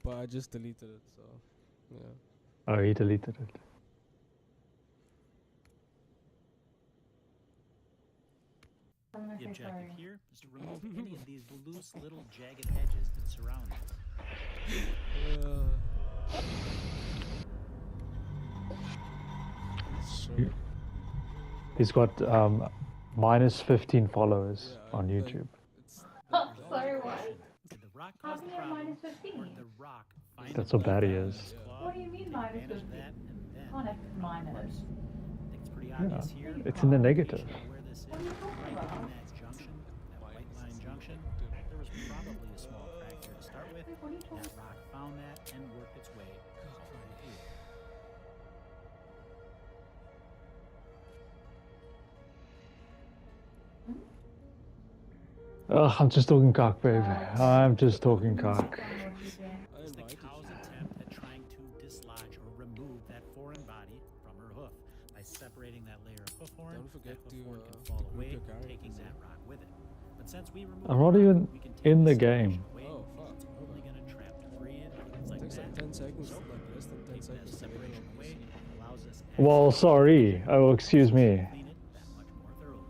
but I just deleted it, so yeah. Oh, he deleted it. The objective here is to remove any of these loose little jagged edges that surround it. He's got minus 15 followers on YouTube. Oh, sorry, what? Did the rock How cause can the you have problem, minus 15? or did the rock find That's a how bad he way to is. use claw What do you mean and minus manage 15? that, and then Can't have it minus. works? I think it's pretty Yeah, obvious here. it's in the negative. Where this is, What are you talking right about? in that junction, that white line junction, there was probably a small crack here to start with. What are you talking That rock found that and worked its way all the way through. Ugh, I'm just talking cock, baby. I'm just talking cock. Is the cow's attempt at trying to dislodge or remove that foreign body from her hoof by separating that layer of hoof horn. Don't forget that to, hoof horn can fall group away, your characters, taking that rock with it. But since we remove I'm not even we can take in the this game. separation away, Oh, fuck. it's only gonna trap debris and things like Takes that. like 10 seconds, So, like less than 10 take that seconds to get separation it on away PC. allows us Well, sorry. Oh, excuse me. clean it that much more thoroughly.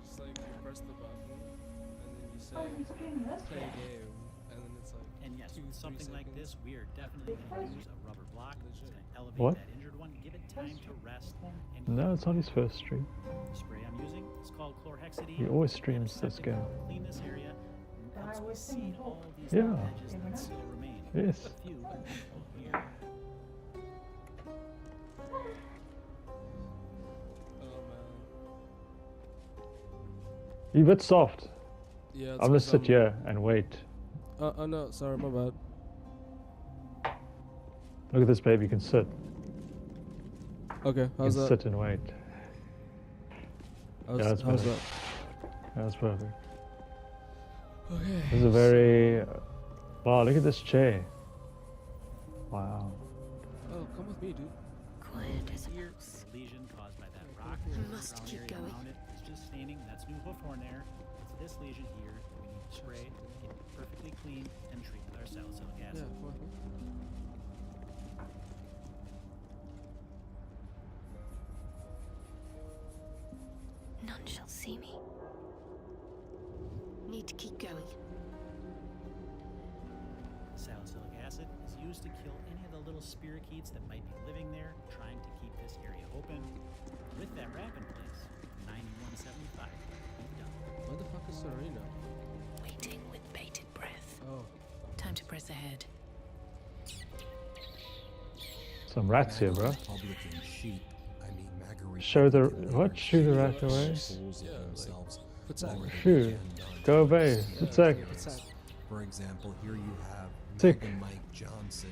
It's like you press the button, and then you say, Oh, he's doing this play one. game, and then it's like And yes, 2-3 with something like seconds. this, we are definitely going to use a rubber block. It's going to elevate What? that injured one, give it time to rest. And No, it's not his first stream. the spray I'm using is called chlorhexidine. He always We're streams gonna this set the game. ground, clean this area, and I helps was seed thinking all these Yeah. little edges that still remain. Yes. A few here. Oh man. You're a bit soft. Yeah. I'm gonna sit here and wait. Oh no, sorry, my bad. Look at this, baby. You can sit. Okay, You how's can that? sit and wait. How's, Yeah, that's how's better. that? That's perfect. Okay. This is a very... Wow, look at this chair. Wow. Oh, come with me, dude. Quiet as a Here, mouse. the lesion caused by that rock. You the must brown keep area going. around it is just staining. That's new hoof horn there. It's this lesion here that we need to spray, get it perfectly clean, and treat with our salicylic Yeah, acid. come on. None shall see me. Need to keep going. Salicylic acid is used to kill any of the little spirochetes that might be living there, trying to keep this area open. With that wrap in place, 9175, we've done. Where the fuck is Serena? Waiting with bated breath. Oh. Time to press ahead. Some rats here, bro. Republican sheep, I mean Marguerite. Show the... particularly What? are Shoo the sheep rat away? fools of Yeah, like, themselves Protect. lower than Shoo. they can done. Go away. Yeah, Attack. protect. For example, here you have Tick. Megan Mike Johnson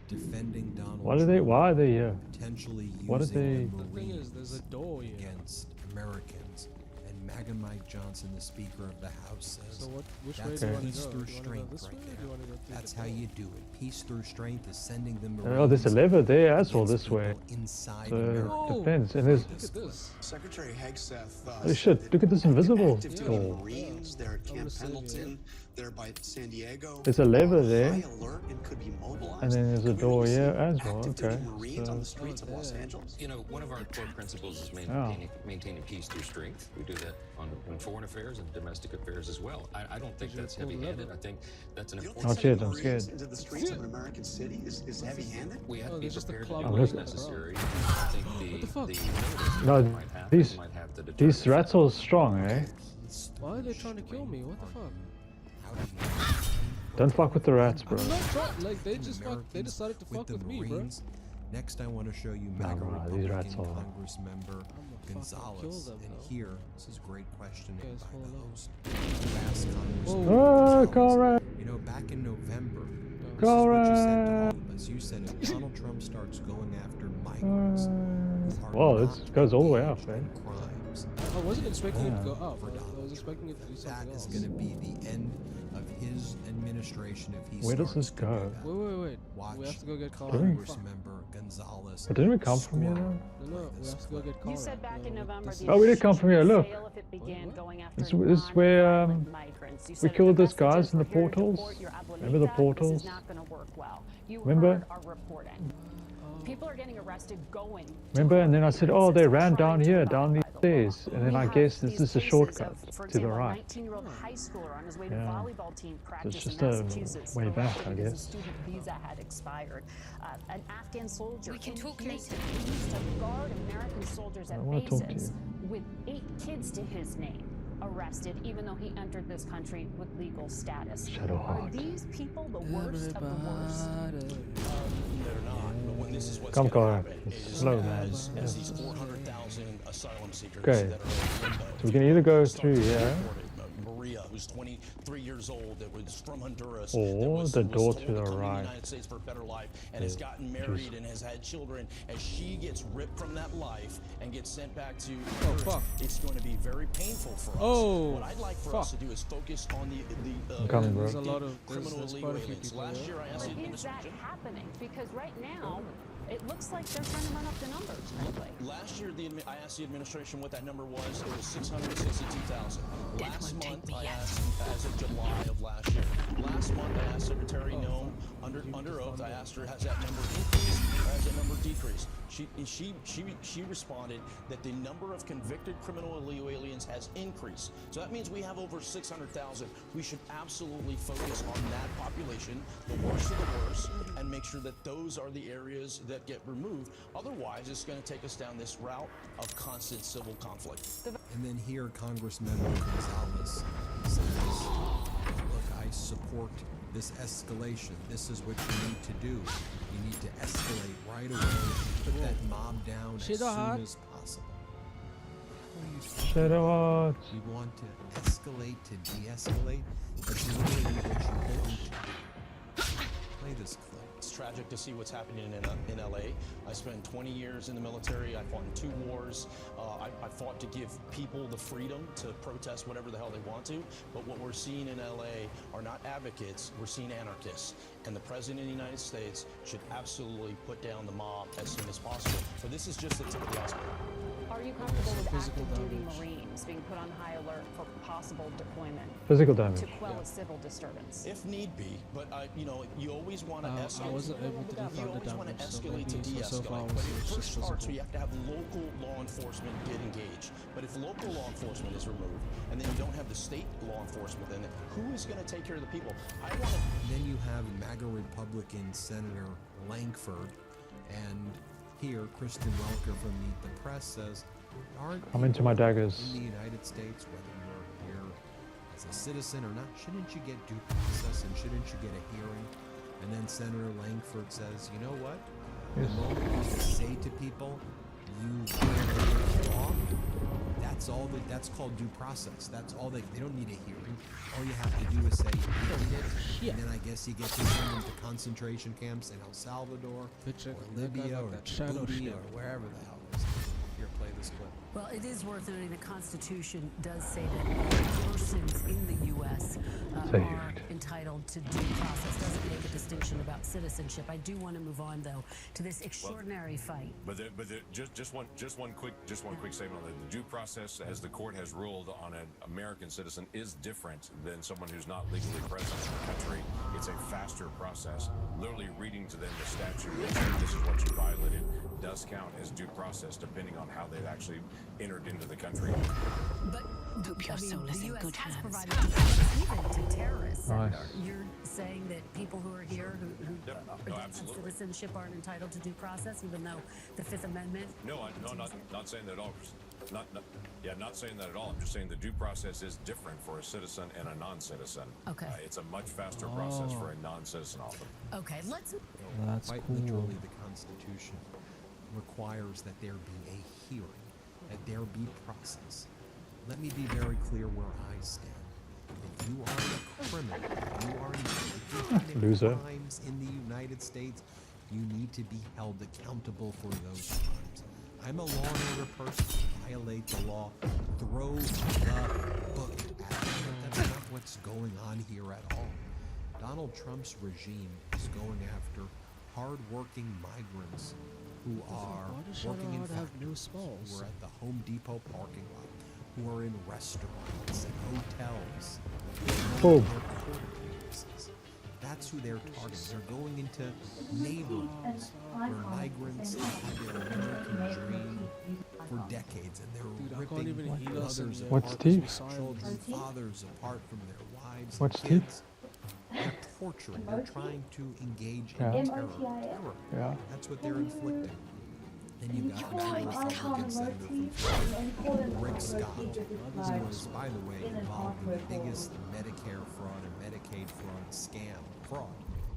defending Donald Why are they here? potentially What are using they- the The thing is, there's a Marines door here. against Americans. And Megan Mike Johnson, the Speaker of the House, says So what? Which way that's do you want peace to go? through Do you want to go strength this right way, or do there. you want to go through That's the how door? you do it. Peace through strength is sending the Oh, there's a lever there as well, against this way. people inside So, America. Oh, depends. And there's... Look at this. Secretary Hegseth Holy shit, look at this invisible active duty door. Marines. They're at I'm Camp just saying, Pendleton. They're by San Diego. There's a lever On there. High alert and could be mobilized. And then there's a Could we door really here see as well, active duty okay, Marines so- on the streets of Los damn. Angeles. You know, one of our core principles is Oh. maintaining peace through strength. We do that in foreign affairs and domestic affairs as well. I don't think Did you that's pull the heavy-handed. lever? I think that's an You don't important... Not think yet, I'm sending Marines scared. into the streets of an American city is heavy-handed? We have Oh, to be there's just a prepared club to do right what's there. necessary. I think What the fuck? military No, might have, these- might have the These deterrent rats are strong, eh? Why are they trying to kill me? What the fuck? How do you Don't fuck with the rats, bro. I'm not trying. Like they just fuck. They Americans decided to fuck the with me, bro. Marines. Next, I want to show you No, MAGA no, these rats Republican are- Congress member I'm gonna fucking Gonzalez. kill them, And though. here, this is great questioning Guys, by follow the along. host. You asked Congressman Whoa. Oh, Gonzalez, Conrad! you know, back in November, this is what you Conrad! said to all of us. You said if Donald Trump starts going after migrants, who are Whoa, not this goes all the way up, engaged in eh? crimes, I wasn't expecting it to go vote up. for I Donald was expecting it to do that something is else. going to be the end. of his administration if he Where does starts this to do go? that. Wait. Watch We have to go get Colin. Congress member Gonzalez. But didn't we come from here, squirm though? No, by we this have to go clip. get Colin. You said back in November the Oh, we did come from here, look. fail if it began What? going after This is where non-violent migrants. You we said if killed the those guys message in is the we're here to portals. support your Remember the Abuelita, portals? This is not going to work well. You Remember? heard our reporting. People are getting arrested going. to Remember? And then I said, oh, they system, ran trying down to here, abide down these by the law. stairs. And then We I have guess this these is a cases shortcut of, for to the example, right. A 19-year-old high schooler on his way to Yeah. volleyball team practice just in a Massachusetts, way back, arrested I because guess. his student visa had expired. An Afghan soldier We can in talk Houston later. used to guard American soldiers I at wanna talk to bases you. with 8 kids to his name. Arrested even though he entered this country with legal status. Shadow Are Heart. these people the worst of the worst? They're not, but when this is what's Come, going to Connor. happen It's is slow, man. as these 400,000 asylum seekers Okay. that are in limbo. So we can either go Start through to here. report it. Maria, who's 23 years old, that was from Honduras, Or that was the door told to the come right. the United States for a better life, and has gotten married and has had children. As she gets ripped from that life and gets sent back to Honduras, fuck. it's going to be very painful for us. Oh, what I'd like for us to do is focus on the I'm coming, bro. There's a lot of criminal there's illegal quite a few aliens. people. Last Yeah. year, I asked the But is that administration. happening? Because right now, it looks like they're trying to run up the numbers, frankly. Last year, I asked the administration what that number was. It was 662,000. Last won't take month, me I yet. asked, as of July of last year. Last month, I asked Secretary Noem under oath. I asked her, has that number increased or has that number decreased? She responded that the number of convicted criminal illegal aliens has increased. So that means we have over 600,000. We should absolutely focus on that population, the worst of the worst, and make sure that those are the areas that get removed. Otherwise, it's going to take us down this route of constant civil conflict. And then here, Congressmember Gonzalez says, look, I support this escalation. This is what you need to do. You need to escalate right away. Put that mob down as Shadow Heart. soon as possible. Shadow Heart. You want to escalate to de-escalate. That's literally what you want to do. Play this clip. It's tragic to see what's happening in LA. I spent 20 years in the military. I fought in 2 wars. I fought to give people the freedom to protest whatever the hell they want to. But what we're seeing in LA are not advocates, we're seeing anarchists. And the President of the United States should absolutely put down the mob as soon as possible. But this is just the tip of the iceberg. Are you comfortable with Physical active duty damage. Marines being put on high alert for possible deployment Physical damage. to quell a civil disturbance? If need be, but you always want to I escalate. wasn't able to You define the always want to damage, so escalate to maybe so far de-escalate. was But it just first starts, so physical. you have to have local law enforcement get engaged. But if local law enforcement is removed, and then you don't have the state law enforcement in it, who is going to take care of the people? I want to. Then you have MAGA Republican Senator Lankford, and here Kristen Welker from Meet the Press says, aren't I'm into my people daggers. in the United States, whether you're here as a citizen or not, shouldn't you get due process and shouldn't you get a hearing? And then Senator Lankford says, you know what? The Yes. moment you say to people, you violated the law, that's called due process. That's all they don't need a hearing. All you have to do is say you did it, and then I guess you get to send them to concentration camps in El Salvador Picture or that guy Libya like or that shadow Djibouti shit. or wherever the hell it is. Here, play this clip. Well, it is worth noting the Constitution does say that persons in the U.S. Are Saved. entitled to due process. Doesn't make a distinction about citizenship. I do want to move on, though, to this extraordinary fight. Just one quick statement on that. The due process, as the court has ruled on an American citizen, is different than someone who's not legally present in the country. It's a faster process. Literally reading to them the statute and saying this is what you violated does count as due process, depending on how they've actually entered into the country. But Hope your soul is the in U.S. good has hands. provided protection even to terrorists. Nice. You're saying that people who are here who Yep. No, don't have absolutely. citizenship aren't entitled to due process, even though the Fifth Amendment. No, not saying that at all. Not saying that at all. I'm just saying the due process is different for a citizen and a non-citizen. Okay. It's a much faster process for a non-citizen often. Okay, let's. That's Quite cool. literally, the Constitution requires that there be a hearing, that there be process. Let me be very clear where I stand. If you are a criminal, if you are engaged in Loser. crimes in the United States, you need to be held accountable for those crimes. I'm a law and order person. Violate the law. Throw the book at it. That's not what's going on here at all. Donald Trump's regime is going after hard-working migrants who are working in factories, who are at the Home Depot parking lot, who are in restaurants and hotels, Oh. their court appearances. That's who they're targeting. They're going into neighborhoods where migrants have had their American dream for decades, and they're ripping mothers What's apart teeth? from their children, fathers apart from their wives What's and teeth? kids. They're torturing. They're trying to engage Yeah. in terror. Yeah. That's what they're inflicting. Then you got time another has come. Republican senator from Florida, Rick Scott, who was, by the way, involved in the biggest Medicare fraud and Medicaid fraud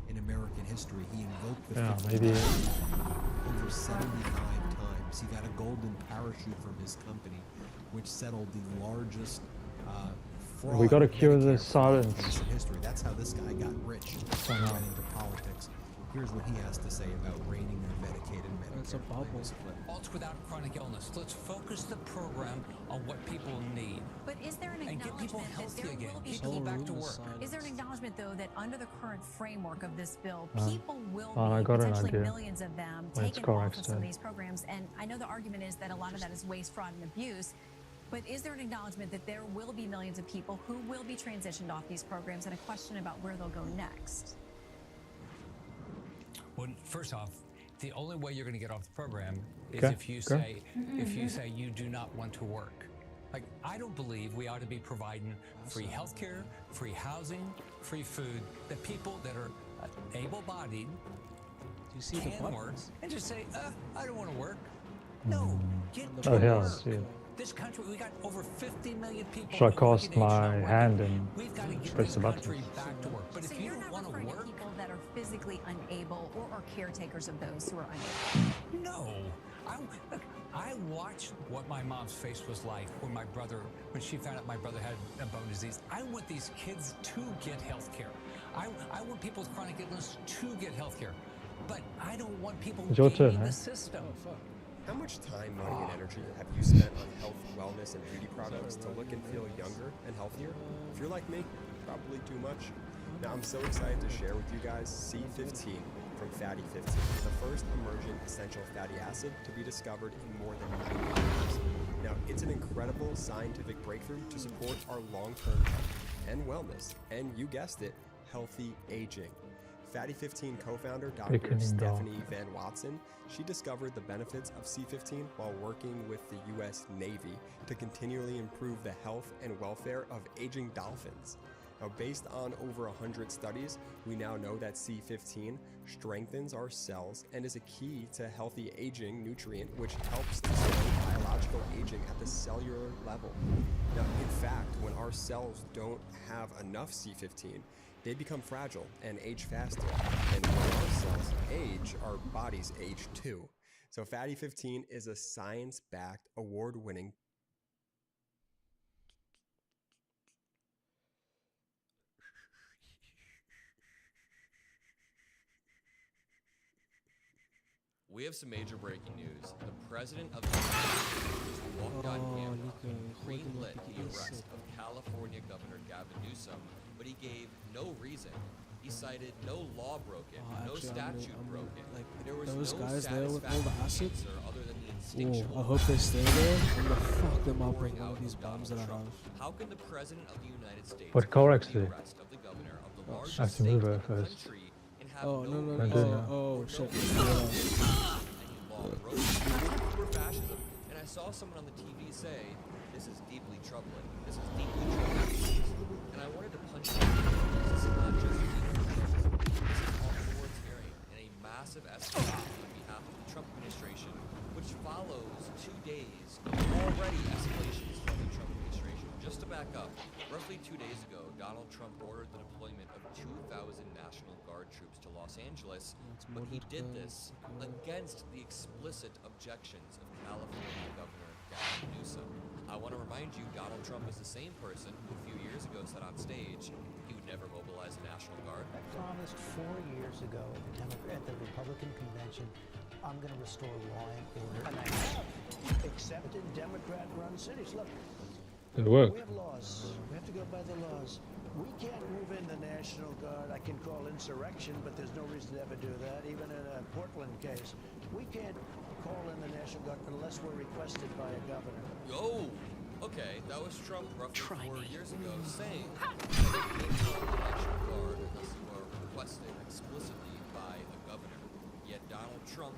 in American history. He invoked the Yeah, Fifth maybe. Amendment over 75 times. He got a golden parachute from his company, which settled the largest fraud. We gotta cure Medicare this fraud silence. case in history. That's how this guy got rich. He Somehow. went into politics. Here's what he has to say about reining in Medicaid and Medicare. It's a bubble. Adults without chronic illness. Let's focus the program on what people need. But is there an And get people acknowledgement that healthy there again. will be People people? back to work. Is there an acknowledgement, though, that under the current framework of this bill, Uh, people will I be got an potentially idea. millions of them Let's taken go off next of some of then. these programs? And I know the argument is that a lot of that is waste, fraud, and abuse. But is there an acknowledgement that there will be millions of people who will be transitioned off these programs, and a question about where they'll go next? Well, first off, the only way you're going to get off the program is Okay, if you okay. say you do not want to work. Like, I don't believe we ought to be providing free healthcare, free housing, free food, that people that are able-bodied Do you see the can work buttons? and just say, I don't want to work. No, get to Oh, yeah, I work. see it. This country, we got over 50 million people. Should I who cast work in my HR hand working. and We've got to get press this the country buttons? back to work. But So if you you're don't not want to referring work, to people that are physically unable or are caretakers of those who are unable? no. Look, I watched what my mom's face was like when she found out my brother had a bone disease. I want these kids to get health care. I want people with chronic illness to get health care. But I don't want people It's your turn, gaming eh? the system. How much time, money, and energy have you spent on health, wellness, and beauty products to look and feel younger and healthier? If you're like me, probably too much. Now I'm so excited to share with you guys C15 from Fatty 15, the first emergent essential fatty acid to be discovered in more than 90 years. Now it's an incredible scientific breakthrough to support our long-term health and wellness, and you guessed it, healthy aging. Fatty 15 co-founder Dr. Picking dog. Stephanie Van Watson, she discovered the benefits of C15 while working with the U.S. Navy to continually improve the health and welfare of aging dolphins. Now, based on over 100 studies, we now know that C15 strengthens our cells and is a key to healthy aging nutrient, which helps to slow biological aging at the cellular level. Now, in fact, when our cells don't have enough C15, they become fragile and age faster. And when our cells age, our bodies age too. So Fatty 15 is a science-backed, award-winning We have some major breaking news. The president of the United States walked on camera and greenlit the arrest of California Governor Gavin Newsom, but he gave no reason. He cited no law broken, no statute broken. Like, there was those no guys there with all the satisfactory acid. answer other than the Whoa, instinctual I hope they stay there. I'm gonna fact fuck them up pouring with one out of these of bombs Donald that I Trump. have. How can the president of the United States What car order actually? the arrest of the governor of the I largest have to state move in her the first. country and have Oh, no, no, I no. do now. Oh, shit. For fascism. And I saw someone on the TV say, this is deeply troubling. This is deeply troubling. And I wanted to punch him. This is not just deeply troubling. This is authoritarian and a massive escalation on behalf of the Trump administration, which follows 2 days of already escalations from the Trump administration. Just to back up, roughly 2 days ago, Donald Trump ordered the deployment of 2,000 National Guard troops to Los Angeles, but he did this against the explicit objections of California Governor Gavin Newsom. I want to remind you, Donald Trump is the same person who a few years ago said on stage he would never mobilize the National Guard. I promised 4 years ago at the Republican convention, I'm going to restore law and order. And I have, except in Democrat-run cities. Look, Did it work? we have laws. We have to go by the laws. We can't move in the National Guard. I can call insurrection, but there's no reason to ever do that. Even in a Portland case, we can't call in the National Guard unless we're requested by a governor. Oh, okay. That was Trump roughly 4 years ago saying that you can't call the National Guard unless you are requested explicitly by a governor. Yet Donald Trump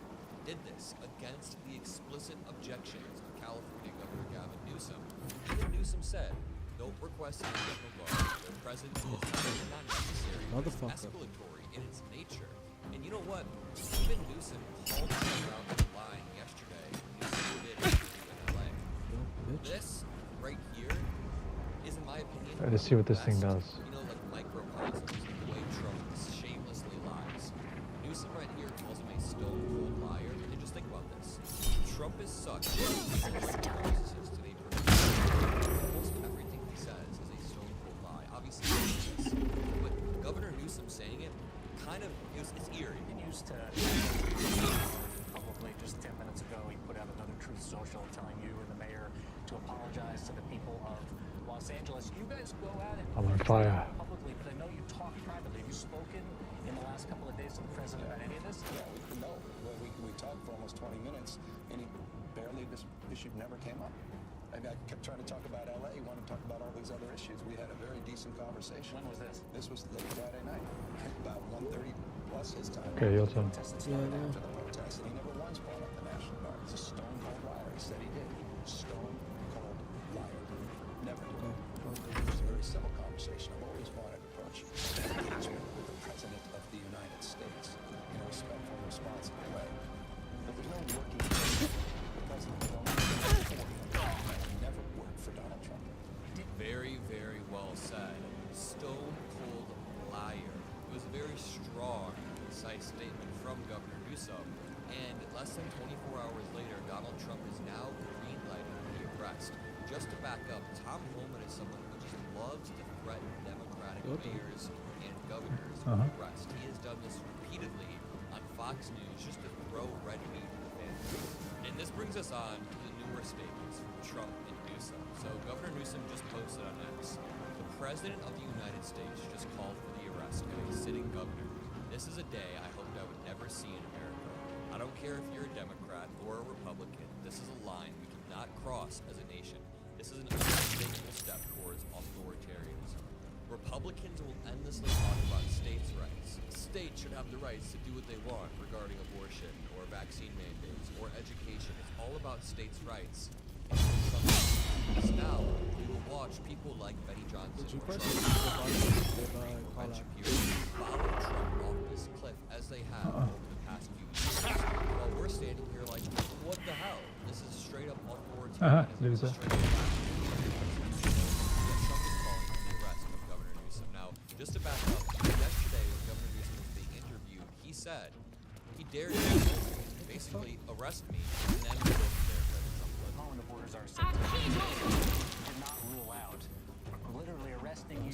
did this against the explicit objections of California Governor Gavin Newsom. Even Newsom said, don't request the National Guard. Their presence is not necessary, but it's escalatory in its nature. And you know what? Even Newsom called Trump out in lying yesterday. Newsom did an interview in LA. This right here is, in my opinion, Let's see what this thing does. you know, like microcosms of the way Trump shamelessly lies. Newsom right here calls him a stone cold liar. And just think about this. Trump is such a narcissist today. Almost everything he says is a stone cold lie. Obviously, this, but Governor Newsom saying it kind of it's eerie. It used to publicly just 10 minutes ago. He put out another Truth Social telling you and the mayor to apologize to the people of Los Angeles. You guys go at it. I'm on fire. Publicly, but I know you talked privately. Have you spoken in the last couple of days to the president about any of this? Yeah, we talked for almost 20 minutes, and this issue never came up. I mean, I kept trying to talk about LA, wanted to talk about all these other issues. We had a very decent conversation. When was this? This was late Friday night, about 1:30 plus his time. Okay, your turn. After the protest, and he never once brought up the National Guard. He's a stone cold liar. He said he did. Stone cold liar. Never did. It was a very civil conversation. I've always wanted to approach engagement with the President of the United States in a respectful and responsible way. There was no working the President was only never worked for Donald Trump. Very, very well said. Stone cold liar. It was a very strong, concise statement from Governor Newsom. And less than 24 hours later, Donald Trump is now green-lighting the arrest. Just to back up, Tom Homan is someone who just loves to threaten Democratic mayors and governors with arrest. He has done this repeatedly on Fox News just to throw red meat in the family. And this brings us on to the newer statements from Trump and Newsom. So Governor Newsom just posted on X, the President of the United States just called for the arrest of a sitting governor. This is a day I hoped I would never see in America. I don't care if you're a Democrat or a Republican. This is a line we cannot cross as a nation. This is an unmistakable step towards authoritarianism. Republicans will endlessly talk about states' rights. States should have the rights to do what they want regarding abortion or vaccine mandates or education. It's all about states' rights. Now, we will watch people like Betty Johnson or Ben Shapiro follow Trump off this cliff as they have over the past few years. While we're standing here like, what the hell? This is straight up authoritarianism. This is straight up Trump is calling for the arrest of Governor Newsom. Now, just to back up, yesterday when Governor Newsom was being interviewed, he said he dared to basically arrest me and then go from there. Calling the borders are safe did not rule out literally arresting you,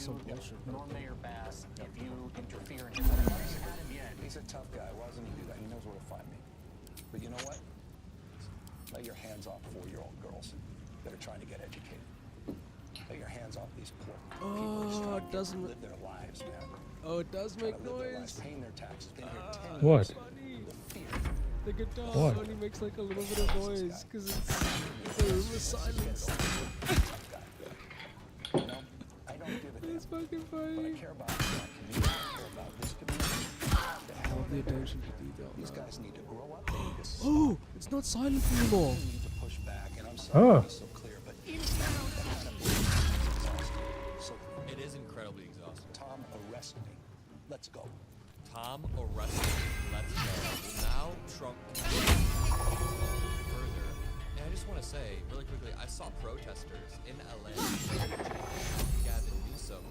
nor Mayor Bass, if you interfere in his life. You had him yet. He's a tough guy. Why doesn't he do that? He knows where to find me. But you know what? Lay your hands off 4-year-old girls that are trying to get educated. Lay your hands off these poor people just trying to live their lives, man. Oh, it does make Live their lives, noise. paying their taxes, been here 10 What? years. The fear. The guitar What? only makes like a little bit of noise because the room is silence. You know, I don't give a damn. It's fucking But I funny. care about my community. I care about this community. The hell All the they do. attention to detail. These guys need to grow up. They need to stop. Oh, it's not silent anymore. They need to push back. And I'm sorry to be so clear, but so It is incredibly exhausting. Tom, arrest me. Let's go. Tom arrested. Let's go. Now Trump further. And I just want to say, really quickly, I saw protesters in LA Gavin Newsom.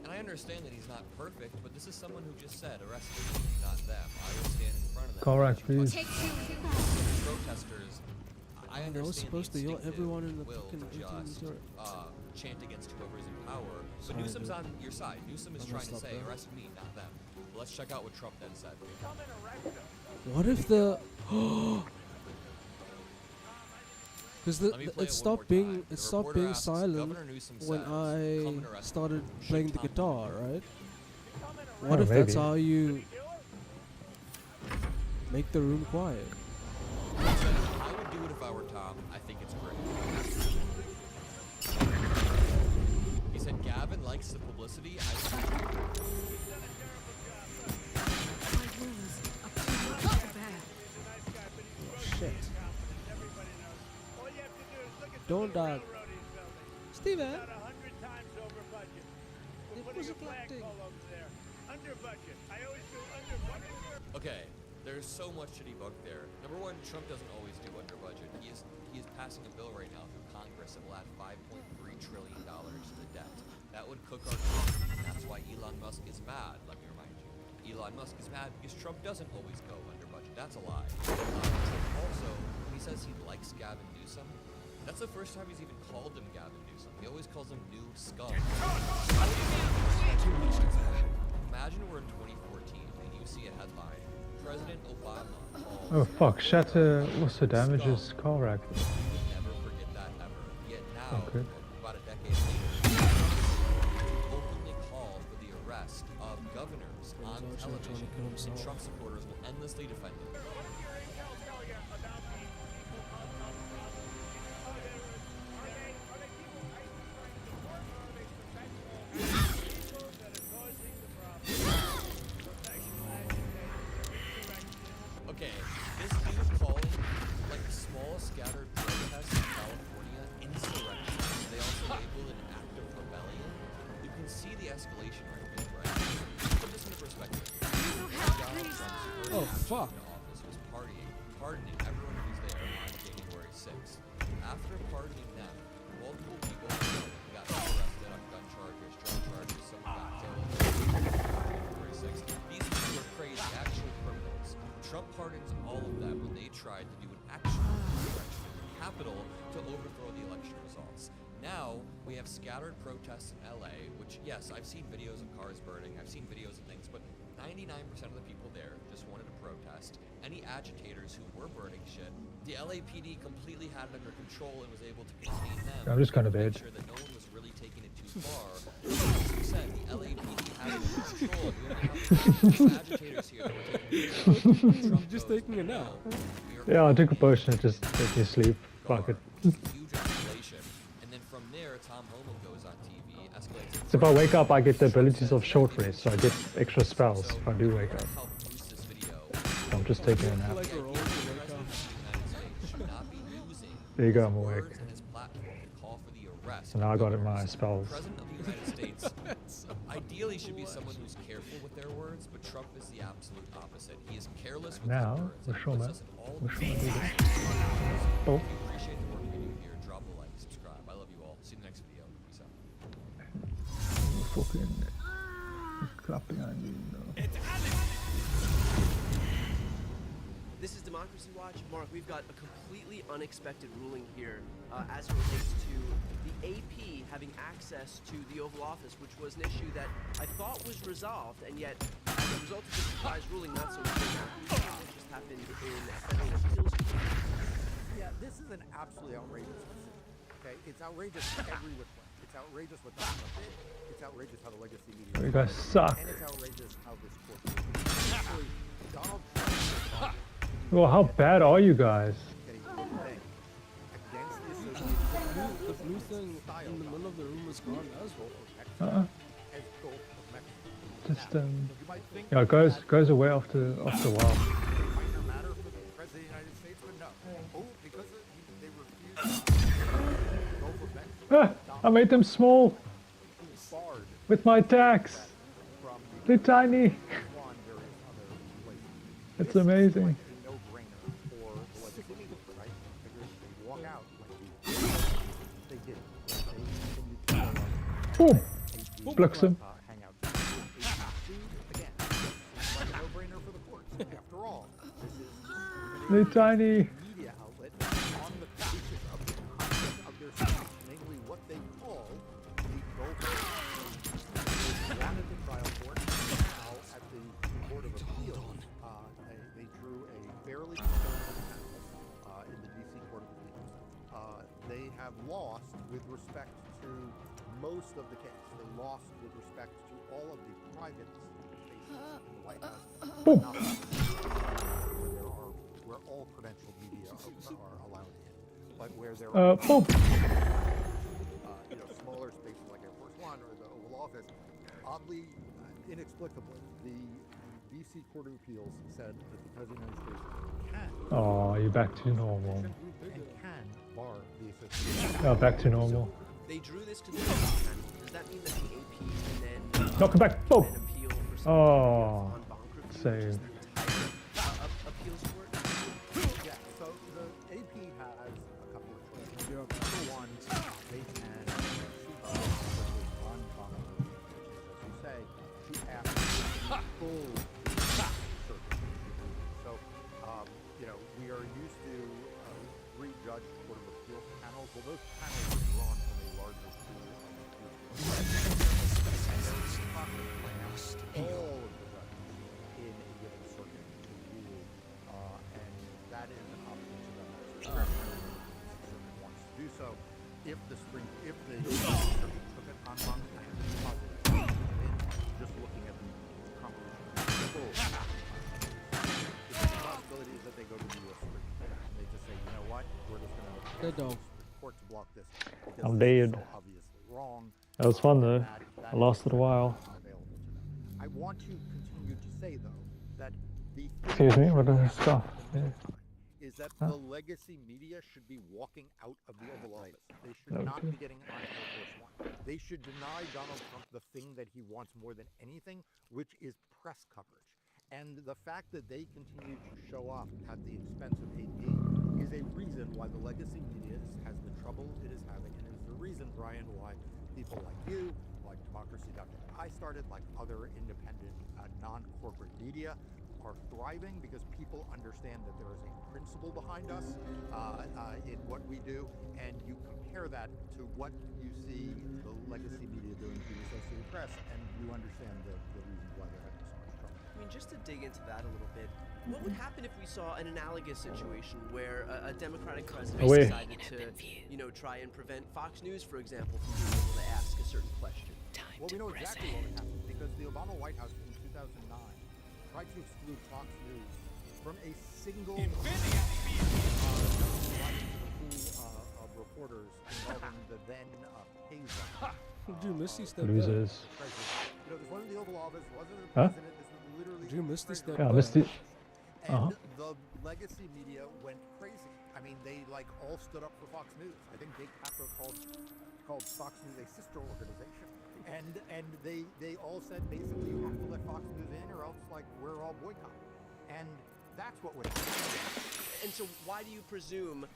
And I understand that he's not perfect, but this is someone who just said, arrest me, not them. I will stand in front of them. Correct, please. Protesters, I And I was understand supposed to the yell everyone in the will fucking to just chant against whoever's in power. But Sorry, Newsom's dude. on your side. Newsom is I'm trying gonna to stop say, there. arrest me, not them. But let's check out what Trump then said. What if the Because Let me play it it stopped one more being time. The stopped reporter being asks, silent Governor Newsom when says, I "Come and arrest started me." Should playing the Tom guitar, Homan right? What Oh, if that's maybe. how you make the room quiet? I would do it if I were Tom. I think it's great. He said Gavin likes the publicity. Shit. Don't die. Steven! It was a black thing. Okay, there's so much to debunk there. Number one, Trump doesn't always do under budget. He is passing a bill right now through Congress that will add $5.3 trillion to the debt. That would cook our economy, and that's why Elon Musk is mad, let me remind you. Elon Musk is mad because Trump doesn't always go under budget. That's a lie. Trump also, when he says he likes Gavin Newsom, that's the first time he's even called him Gavin Newsom. He always calls him New Scum. Imagine we're in 2014 and you see a headline. President Obama calls... Oh fuck, Shatter also damages car wreck. We would never forget that ever. Yet now, Okay. about a decade later, openly call for the arrest of governors on television, and Trump supporters will endlessly defend it. Okay, this dude calling like small scattered protests in California insurrection. They also labeled it an act of rebellion. You can see the escalation right there, right? Put this into perspective. Donald Trump's Oh, first fuck. action in office was pardoning everyone who was there on January 6th. After pardoning them, multiple people got arrested on gun charges, drug charges, some got killed on January 6th. These people are crazy, actual criminals. Trump pardons all of them when they tried to do an actual insurrection in the Capitol to overthrow the election results. Now, we have scattered protests in LA, which, yes, I've seen videos of cars burning, I've seen videos of things, but 99% of the people there just wanted to protest. Any agitators who were burning shit, the LAPD completely had it under control and was able to contain them. I'm just kind of to make dead. sure that no one was really taking it too far. As you said, the LAPD had it under control. We only have agitators here that were taking You're just taking a nap. Yeah, I took a potion and just let me sleep. Fuck it. Huge escalation. And then from there, Tom Homan goes on TV, escalates. So if I wake up, I get the abilities of short rest, so I get extra spells if I do wake up. So I'm just taking a nap. There you go, I'm awake. So now I got my spells. President of the United States ideally should be someone who's careful with their words, but Trump is the absolute opposite. He is careless with Now, his words. we're and sure, puts us in all we're of sure the do wrong this. places. Oh. If you appreciate the work we do here, drop a like, subscribe. I love you all. See you in the next video. Peace out. Fucking clapping on you. This is Democracy Watch. Mark, we've got a completely unexpected ruling here as it relates to the AP having access to the Oval Office, which was an issue that I thought was resolved, and yet, as a result of this surprise ruling, not so clear now. This just happened in federal appeals court. Yeah, this is an absolutely outrageous decision. Okay, it's outrageous every which way. It's outrageous what Donald Trump did. It's outrageous how the legacy media. You guys suck. And it's outrageous how this court. Actually, Donald Trump. Well, how bad are you guys? The blue thing in the middle of the room was gone as well. Just yeah, it goes away after a while. Ah, I made them small with my attacks. They're tiny. It's amazing. Boom! Bliksem. They're tiny. Media outlet on the basis of their speech, namely what they call the Gulf. Down at the trial court, now at the Court of Appeals, they drew a fairly conservative panel in the D.C. Court of Appeals. have lost with respect to most of the case. They lost with respect to all of the private spaces in the White House, but not where all credentialed media are allowed in, but where there are smaller spaces like Air Force One or the Oval Office. Oddly, inexplicably, the BC Court of Appeals said that the President of the United States can. Oh, you're back to normal. And can bar the association. Oh, back to normal. They drew this conclusion. Does that mean that the AP can then Knock him back. Oh. appeal for some Oh. on bank review, Save. which is the entire appeals court? Yeah, so the AP has a couple of choices. Number one, they can on bank review, which is, as you say, to ask for full circuit. So, we are used to three-judge Court of Appeals panels. Well, those panels are drawn from a larger pool of all of the judges in a given circuit to rule, and that is an option to them as discretionary if the circuit wants to do so. If the circuit took it on bank and positive, just looking at the composition of the full. The possibility is that they go to the U.S. Supreme Court and they just say, you know what, we're just going to Supreme Court to block this because I'm this is dead. so obviously wrong. That was fun though. I lasted a while. Available to them. I want to continue to say though that the Excuse me, what is this stuff? Yeah. is that the legacy media should be walking out of the Oval Office. They should not be getting on Air Force One. They should deny Donald Trump the thing that he wants more than anything, which is press coverage. And the fact that they continue to show up at the expense of AP is a reason why the legacy media has the trouble it is having, and is the reason, Brian, why people like you, like Democracy.net, I started, like other independent, non-corporate media, are thriving because people understand that there is a principle behind us in what we do, and you compare that to what you see the legacy media doing to the Associated Press, and you understand the reasons why they're having so much trouble. I mean, just to dig into that a little bit, what would happen if we saw an analogous situation where a Democratic president decided to, try and prevent Fox News, for example, from being able to ask a certain question? Well, we know exactly what would happen because the Obama White House in 2009 tried to exclude Fox News from a single pool of reporters involving the then PASA. Drew Misty stepped Losers. This wasn't the Oval Office, wasn't the Huh? president, this was literally Drew Misty stepped Yeah, Misty. And the legacy media went crazy. I mean, they all stood up for Fox News. I think Jake Tapper called Fox News a sister organization. And they all said basically you have to let Fox News in or else we're all boycotting. And that's what would happen. And so why do you presume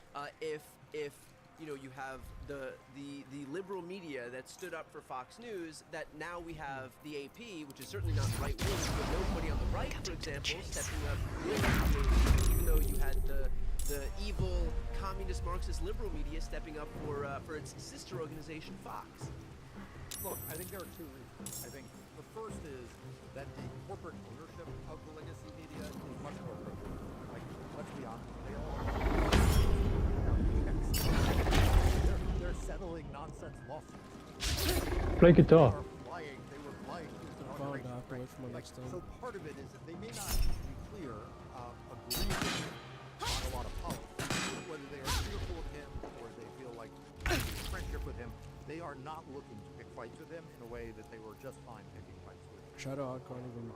if you have the liberal media that stood up for Fox News, that now we have the AP, which is certainly not right wing, but nobody on the right, for example, stepping up with the AP, even though you had the evil communist Marxist liberal media stepping up for its sister organization Fox? Look, I think there are two reasons. I think the first is that the corporate ownership of the legacy media is much more appropriate. Let's be honest, they all are. They're settling nonsense lawsuits. Play guitar. They were flying. So part of it is that they may not be clear, agree on a lot of policies, whether they are fearful of him or they feel like friendship with him. They are not looking to pick fights with him in a way that they were just fine picking fights with him. Shout out Carnival.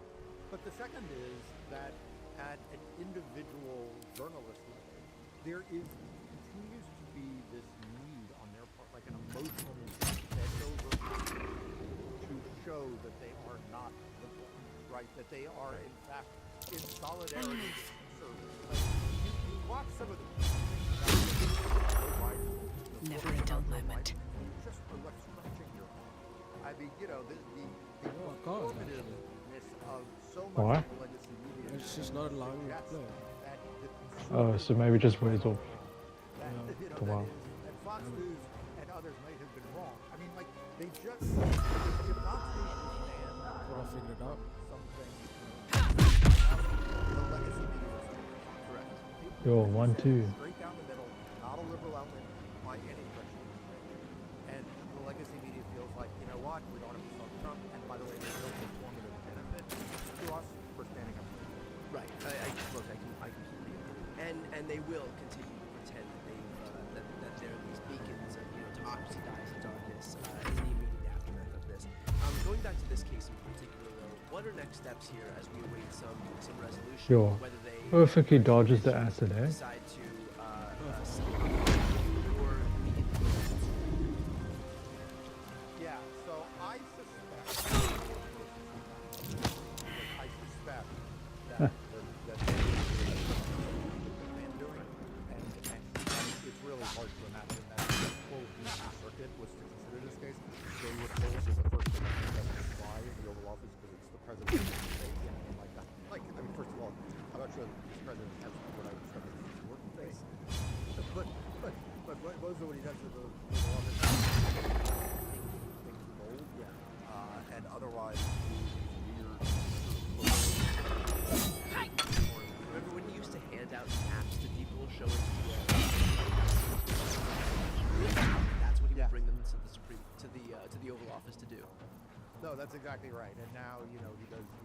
But the second is that at an individual journalist level, there continues to be this need on their part, like an emotional need that over to show that they are not liberal, right? That they are in fact in solidarity with conservatives. You watch some of the Never a dull moment. just for like scratching your head. I mean, the conservativeness of so much Why? of the legacy media. It's just not allowing you to play. Oh, so maybe just wait till a while. That Fox News and others might have been wrong. I mean, they just did not understand Well, I figured it out. something. The legacy media is correct. Yo, 1, 2. Straight down the middle, not a liberal outlet by any stretch of the like, you know what, we don't have to stop Trump, and by the way, there's no performative benefit to us for standing up. Right. Look, I completely agree. And they will continue to pretend that that they're these beacons of democracy dies in darkness in the immediate aftermath of this. Going back to this case in particular, though, what are next steps here as we await some resolution? Sure. Whether they Perfectly dodges the acid, eh? decide to or Yeah, so I suspect that they're doing, and it's really hard to imagine that the full DC circuit was to consider this case. They would hold as a First Amendment doesn't apply in the Oval Office because it's the president of the state and like that. Like, I mean, first of all, I'm not sure that this president has what I would describe as a working face. But most of what he does with the Oval Office things bold, and otherwise weird. remember when he used to hand out maps to people showing that's what he would bring them to the Oval Office to do. No, that's exactly right. And now, he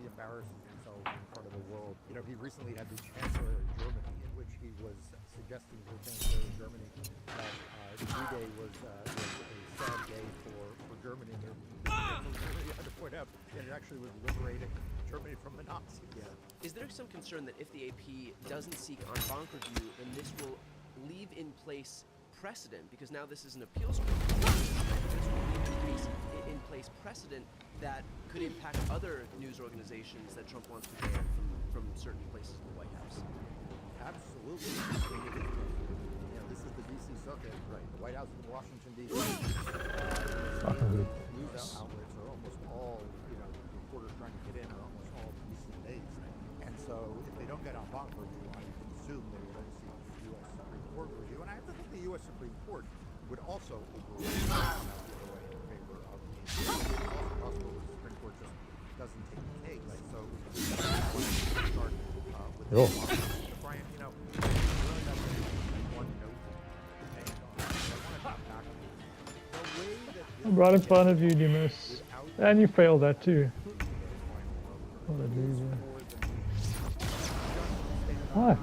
embarrasses himself in front of the world. He recently had the Chancellor of Germany, in which he was suggesting to the Chancellor of Germany that D-Day was a sad day for Germany. You had to point out that it actually was liberating Germany from the Nazis. Yeah. Is there some concern that if the AP doesn't seek en banc review, then this will leave in place precedent, because now this is an appeals court, this will leave in place precedent that could impact other news organizations that Trump wants to ban from certain places in the White House. Absolutely. This is the D.C. circuit, right? The White House in Washington, D.C. News outlets are almost all, reporters trying to get in are almost all DC-based. And so if they don't get en banc review, I assume they will then seek U.S. Supreme Court review. And I have to think the U.S. Supreme Court would also overrule that in favor of the it's also possible the Supreme Court just doesn't take the case. So start with Brian, really that's one note to end on. I want to come back to the way that I'm right in front of you, Dimas. And you failed that too. What a loser. What?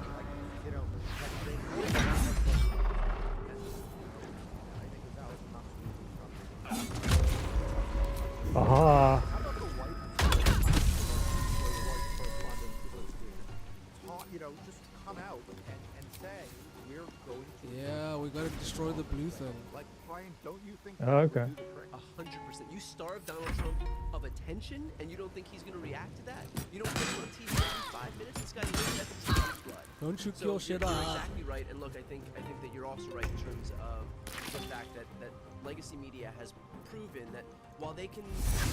Aha. Just come out and say we're going to. Yeah, we gotta destroy the blue thing. Like, Brian, don't you think? Oh, okay. 100%. You starve Donald Trump of attention, and you don't think he's going to react to that? You don't put him on TV every 5 minutes. This guy knows that's his blood. Don't you kill shit You're out. exactly right. And look, I think that you're also right in terms of the fact that legacy media has proven that while they can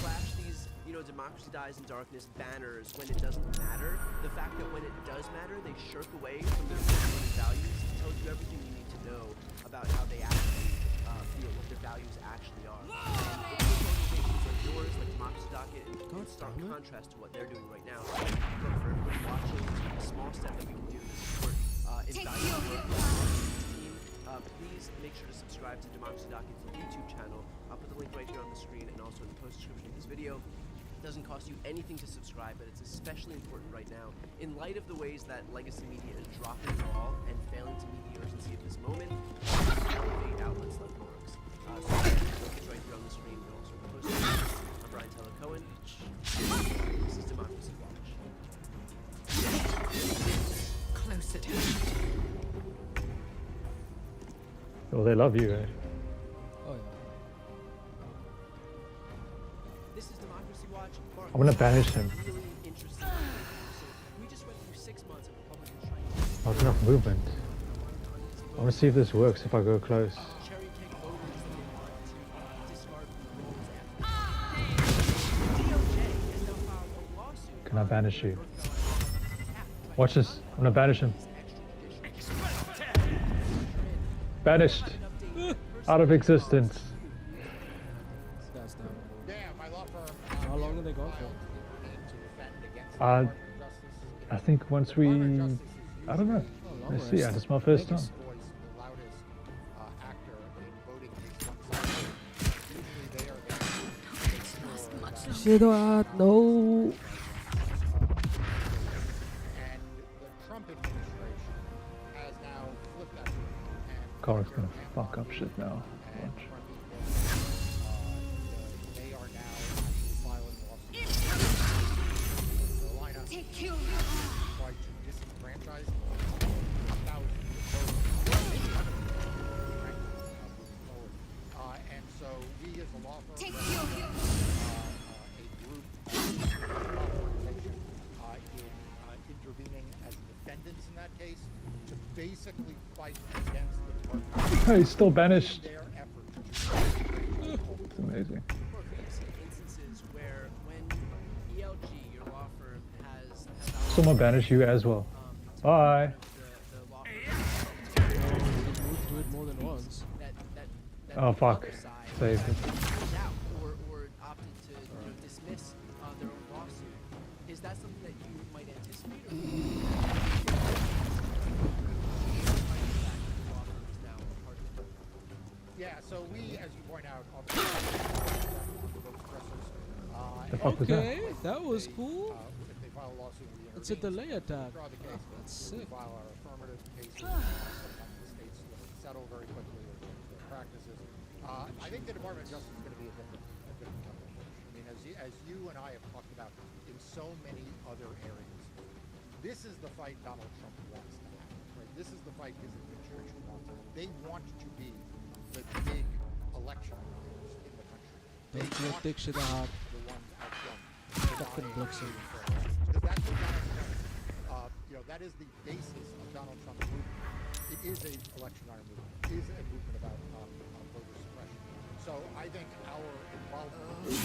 flash these, democracy dies in darkness banners when it doesn't matter, the fact that when it does matter, they shirk away from their values tells you everything you need to know about how they actually feel, what their values actually are. And organizations like yours, like Democracy Docket, in stark contrast to what they're doing right now. Look, for everybody watching, a small step that we can do to support invaluable work of the team. Please make sure to subscribe to Democracy Docket's YouTube channel. I'll put the link right here on the screen and also in the post description of this video. It doesn't cost you anything to subscribe, but it's especially important right now in light of the ways that legacy media is dropping the ball and failing to meet the urgency of this moment. Elevate outlets like Norks. So the link is right here on the screen, but also in the post description. I'm Brian Tyler Cohen. This is Democracy Watch. Close at hand. Oh, they love you, eh? Oh, yeah. This is Democracy Watch. Mark, I want to banish him. really interesting. We just went through 6 months of Republicans trying to Not enough movement. I want to see if this works if I go close. cherry pick voters that they want to discard from the rolls. DOJ has now filed a lawsuit. Can I banish you? Watch this. I'm gonna banish him. Banished. Out of existence. That's down. Yeah, my law firm. How long are they gone for? I think once we... I don't know. Let's see. It's my first time. Actor in voting case 1 side. Usually they are Shit hot, no. And the Trump administration has now flipped that. Car's gonna fuck up shit now. Watch. They are now actually filing lawsuits in North Carolina. Try to disenfranchise thousands of voters. Moving forward. And so we as a law firm represent a group organization in intervening as defendants in that case to basically fight against the department. Hey, he's still banished. Their effort to It's amazing. Look, we've seen instances where when ELG, your law firm, has Someone banish you as well. Bye. Do it more than once. Oh fuck. Saved it. out or opted to dismiss their own lawsuit. Is that something that you might anticipate? Yeah, so we, as you point out, Okay, that was cool. If they file a lawsuit, we It's a delay attack. That's sick. We file our affirmative cases. Sometimes the states settle very quickly with their practices. I think the Department of Justice is going to be a different kettle of fish. I mean, as you and I have talked about in so many other areas, this is the fight Donald Trump wants to have. Right? This is the fight his administration wants to have. They want to be the big election winners in the country. They Don't want take shit out. the ones out front. Fucking Brooks. Because that's what Donald Trump, that is the basis of Donald Trump's movement. It is a electionary movement. It is a movement about voter suppression. So I think our involvement is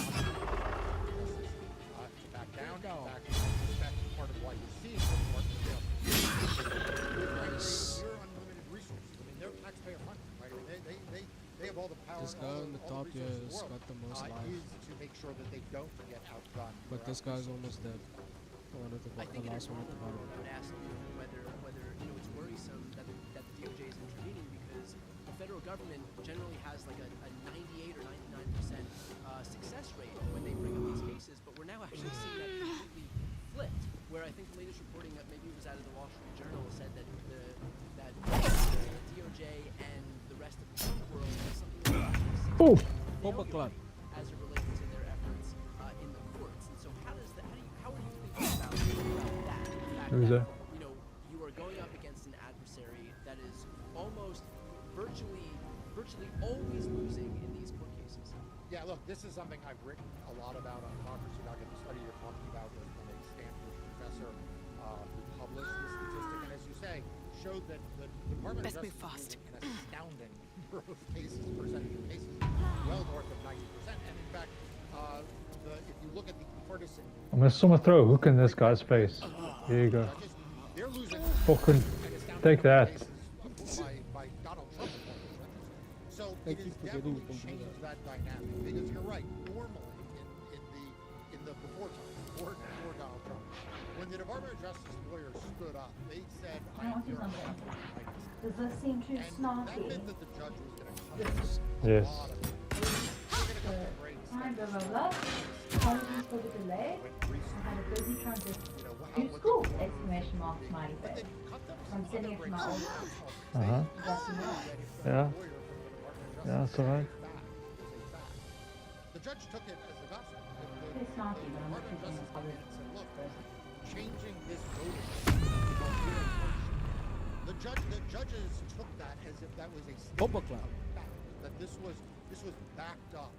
not to back down. In fact, I suspect part of why you're seeing the Department of Justice. They're unlimited resources. I mean, they're taxpayer money, right? I mean, they have all the power. This guy on the top here has got the most life. Is to make sure that they don't get outdone. But this guy's almost dead. The one at the bottom, the last one at the bottom. I would ask you whether it's worrisome that the DOJ is intervening because the federal government generally has like a 98 or 99% success rate when they bring up these cases, but we're now actually seeing that completely flipped. Where I think the latest reporting, maybe it was out of the Wall Street Journal, said that the DOJ and the rest of the Trump world has something like as it relates to their efforts in the courts. And so how are you thinking about that? Who's that? You are going up against an adversary that is almost virtually always losing in these court cases. Yeah, look, this is something I've written a lot about on Democracy.com. The study you're talking about was from a Stanford professor who published this statistic, and as you say, showed that the Department of Justice is an astounding number of cases, percentage of cases, well north of 90%. And in fact, if you look at the partisan, I'm gonna someone throw a hook in this guy's face. Here you go. they're losing Fucking take that. by Donald Trump. So it is definitely changed that dynamic because you're right. Normally, in the before Donald Trump, when the Department of Justice lawyers stood up, they said, "I am here." Does this seem too snarky? That meant that the judge was going to come. Yes. Hi, blah, blah, blah. Apologies for the delay. I had a busy transition. To school! Exclamation mark, smiley face. I'm sending it to my old Yeah. Yeah, that's alright. The judge took it as a gospel. It's snarky, but I'm not taking the apology. Changing this voting. The judges took that as if that was a statement of fact, that this was backed up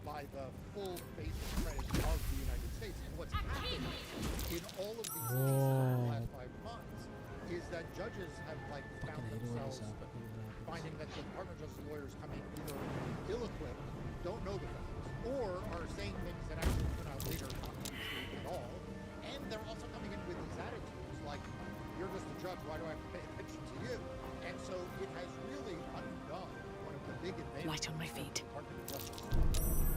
by the full faith and credit of the United States. And what's happened in all of these cases in the last 5 months is that judges have found themselves finding that the Department of Justice lawyers come in either ill-equipped, don't know the facts, or are saying things that actually turn out later not to be true at all. And they're also coming in with these attitudes like, you're just a judge, why do I have to pay attention to you? And so it has really undone one of the big advantages Light on my feet. the Department of Justice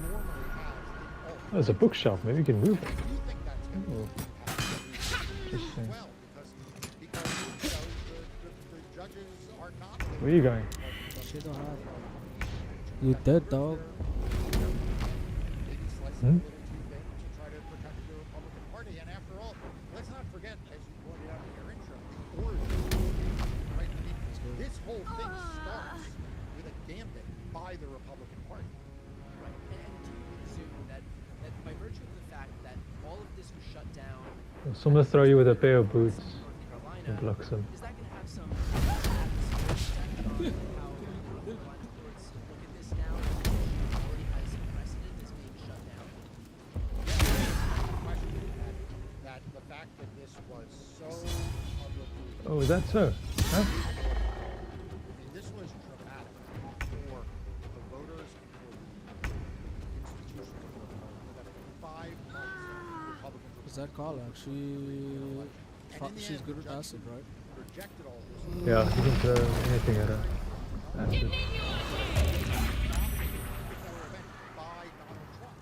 normally has in all. There's a bookshelf. Maybe you can move it. I do think that's going to be Interesting. well because the judges are not. Where are you going? You dead, dog. Hmm? by the Republican Party. Right. And do you presume that by virtue of the fact that all of this was shut down, Someone throw you with a pair of boots North Carolina, and blocks them. is that going to have some effect on how North Carolina courts look at this now? Already has precedent as being shut down. That the fact that this was so publicly. Oh, is that so? Huh? I mean, this was dramatic for the voters and for the institutions of North Carolina. That in 5 months, Republicans. Is that Carla? She's good at acid, right? Rejected all this. Yeah, you can throw anything at her. Acid. By Donald Trump.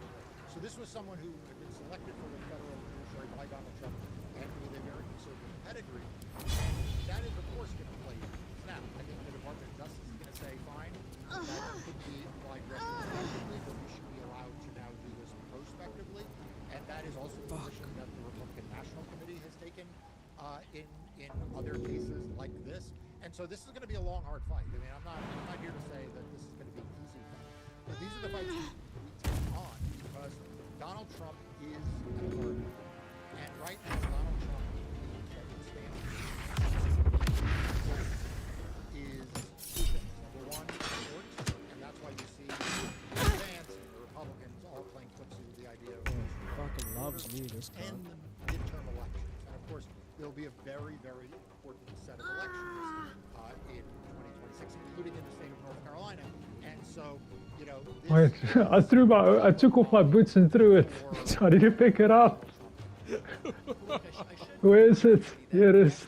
So this was someone who had been selected for the federal judiciary by Donald Trump and with a very conservative pedigree. And that is, of course, going to play now. I think the Department of Justice is going to say, fine, that could be applied retrospectively, but we should be allowed to now do this prospectively. And that is also the position that the Republican National Committee has taken in other cases like this. And so this is going to be a long, hard fight. I mean, I'm not here to say that this is going to be an easy fight. But these are the fights we take on because Donald Trump is at the party. And right now, Donald Trump believes that it stands is two things. Number one, courts, and that's why you see Vance and the Republicans all playing footsie with the idea of Fucking loves me, this guy. and midterm elections. And of course, there'll be a very, very important set of elections in 2026, including in the state of North Carolina. And so, you know, this I took off my boots and threw it. So I didn't pick it up. Where is it? Here it is.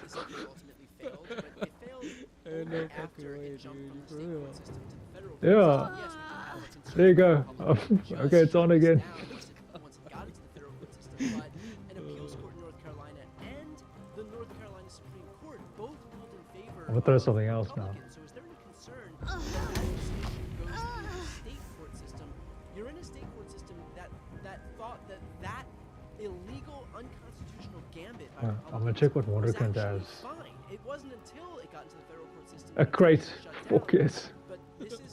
Ain't no fucking way, dude. For real. Yeah. There you go. Okay, it's on again. Once it got into the federal court system, but an appeals court in North Carolina and the North Carolina Supreme Court both ruled in favor. I'm gonna throw something else now. So is there any concern that decision goes through the state court system? You're in a state court system that thought that illegal, unconstitutional gambit by I'm gonna check what was WonderCon actually does. fine. It wasn't until it got into the federal court system. A crate. Fuck it. But this isn't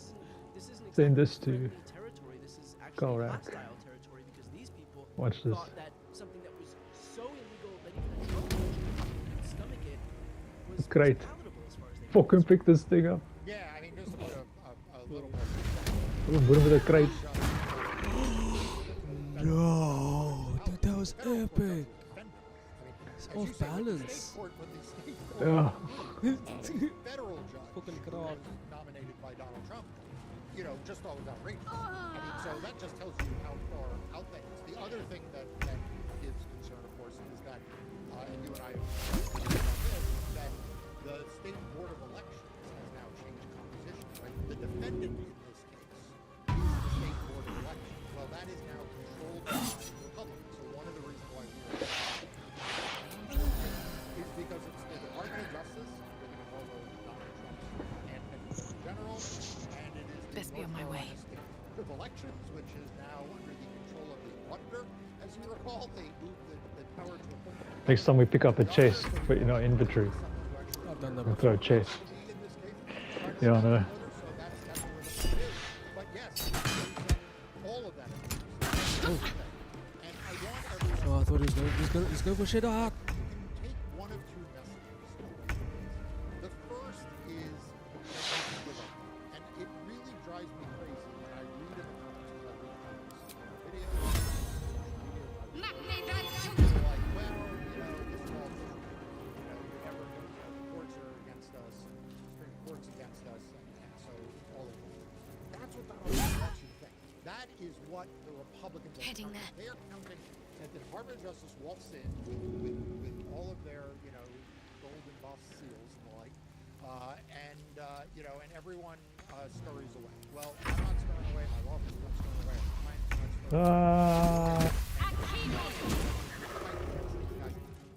Send exactly this to friendly territory. This is actually Korak. hostile territory because these people Watch this. thought that something that was so illegal that even a Trump couldn't stomach it was Great. palatable as far as they Fucking pick this thing up. Yeah, I mean, just to put a little more. Put him with a crate. Yo, dude, that was epic. It's off balance. Yeah. Federal judge Fucking who crap. was nominated by Donald Trump, you know, just thought it was outrageous. I mean, so that just tells you how far out that is. The other thing that gives concern, of course, is that, and you and I have talked about this, that the state board of elections has now changed composition. Right? The defendant in this case is the state board of elections. Well, that is now controlled by Republicans. So one of the reasons why we're is because it's the Department of Justice, looking at all those Donald Trump's and in general, and it is Best the be on my North way. Carolina State Board of Elections, which is now under the control of the auditor. As you recall, they moved the power to a Next time we pick up a chest, put in our inventory. I've done that And throw a chest. Yeah, I know. But yes, all of that is Oh. and I want everyone Oh, I thought he's going for shit. Ah. take one of two messages away. The first is that you give up. And it really drives me crazy when I read in the comments, because I read comments, videos, people are like, well, you know, this is all true. You know, you're never going to, the courts are against us, and the Supreme Court's against us, and so all of this. That's what Donald Trump wants you to think. That is what the Republicans are Heading counting. there. They are counting that the Department of Justice walks in with all of their, you know, golden buff seals and the like, you know, and everyone scurries away. Well, I'm not scurrying away. My law firm is not scurrying away. Client's not scurrying away.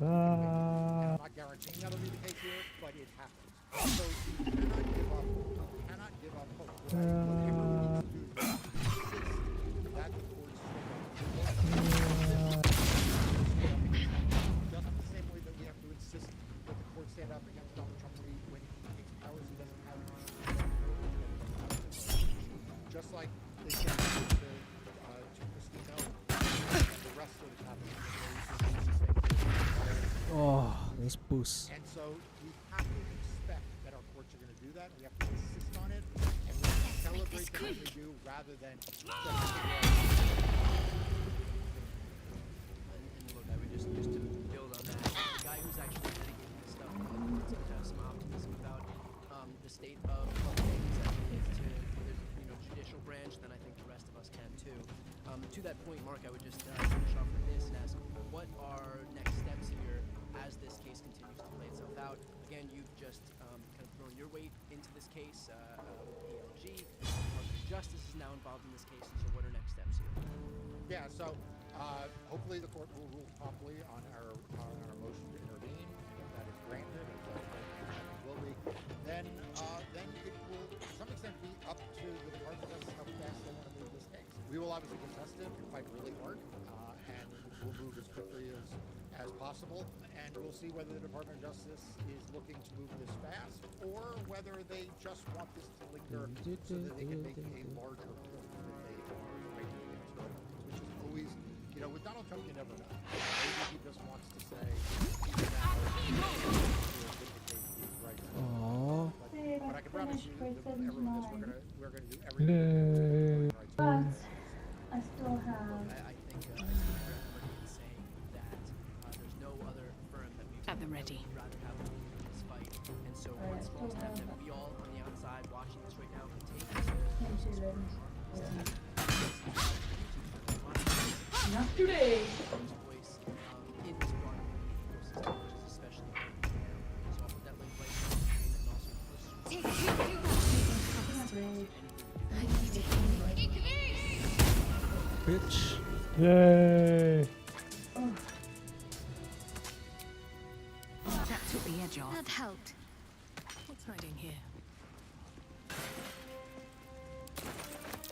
I'm not guaranteeing that'll be the case here, but it happens. So you cannot give up. You cannot give up hope. What everyone needs to do is insist that the courts just the same way that we have to insist that the courts stand up against Donald Trump when he takes powers he doesn't have. boost. And so we have to expect that our courts are going to do that. We have to insist on it, and we have to celebrate them when they do, rather than just figure out. And look, I would just to build on that, the guy who's actually litigating this stuff can have some optimism about the state of things as it relates to the judicial branch. Then I think the rest of us can too. To that point, Mark, I would just finish off with this and ask, what are next steps here as this case continues to play itself out? Again, you've just kind of thrown your weight into this case with ALG. The Department of Justice is now involved in this case, and so what are next steps here? Yeah, so hopefully the court will rule promptly on our motion to intervene, and if that is granted, as it will be, then it will to some extent be up to the Department of Justice how fast they want to move this case. We will obviously contest it and fight really hard, and we'll move as quickly as possible, and we'll see whether the Department of Justice is looking to move this fast, or whether they just want this to linger so that they can make a larger point that they are fighting against Republicans, which is always, with Donald Trump, you never know. Maybe he just wants to say, Aww. but I can promise you that everyone we're going to do everything. But I still have. I think it's fair to say that there's no other firm that we At the ready. would rather have in this fight. And so one small step that we all on the outside watching this right now can take Not today. voice in this broader ecosystem, which is especially important right now. So I'll put that link right there, and then also Bitch. Yay! That took the edge off. That helped. What's hiding here?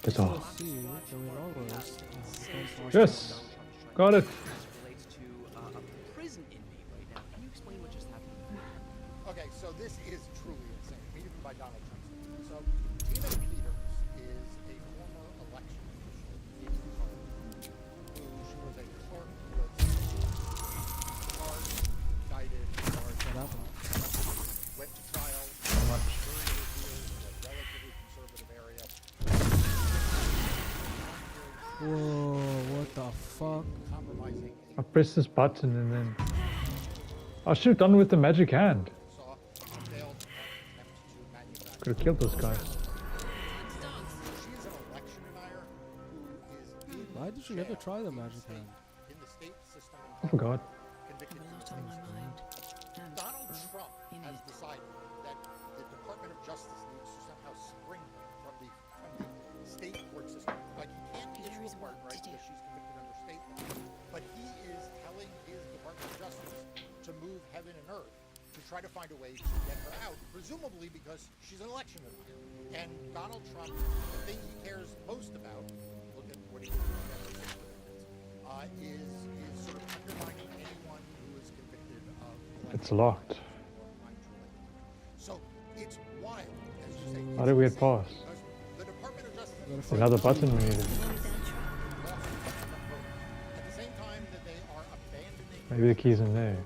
Get off. See, the revolvers. Yes! Got it! relates to a prison inmate right now. Can you explain what just happened? Okay, so this is truly insane, even by Donald Trump's standards. So Gina Peters is a former election official in Harvard, who she was a clerk, was charged, indicted, went to trial, much? very years in a relatively conservative area. Whoa, what the fuck? Compromising I pressed this button and then I should have done with the magic hand. saw a failed attempt to manufacture. Could have killed those guys. She is an election denier who is in Why did you never jail try the in magic hand? in the state system in I forgot. convicted A of lot on my mind. And Donald Trump in has it. decided that the Department of Justice needs to somehow spring from the state court system. Like, he can't be a true pardon, right, because she's convicted under state law. But he is telling his Department of Justice to move heaven and earth to try to find a way to get her out, presumably because she's an election denier. And Donald Trump, the thing he cares most about, look at what he did with is sort of undermining anyone who is convicted of election. It's locked. So it's wild, as you say. How did we get past? Because the Department of Justice Gotta is find Another the button we key. needed. at the same time that they are abandoning Maybe the key's in there.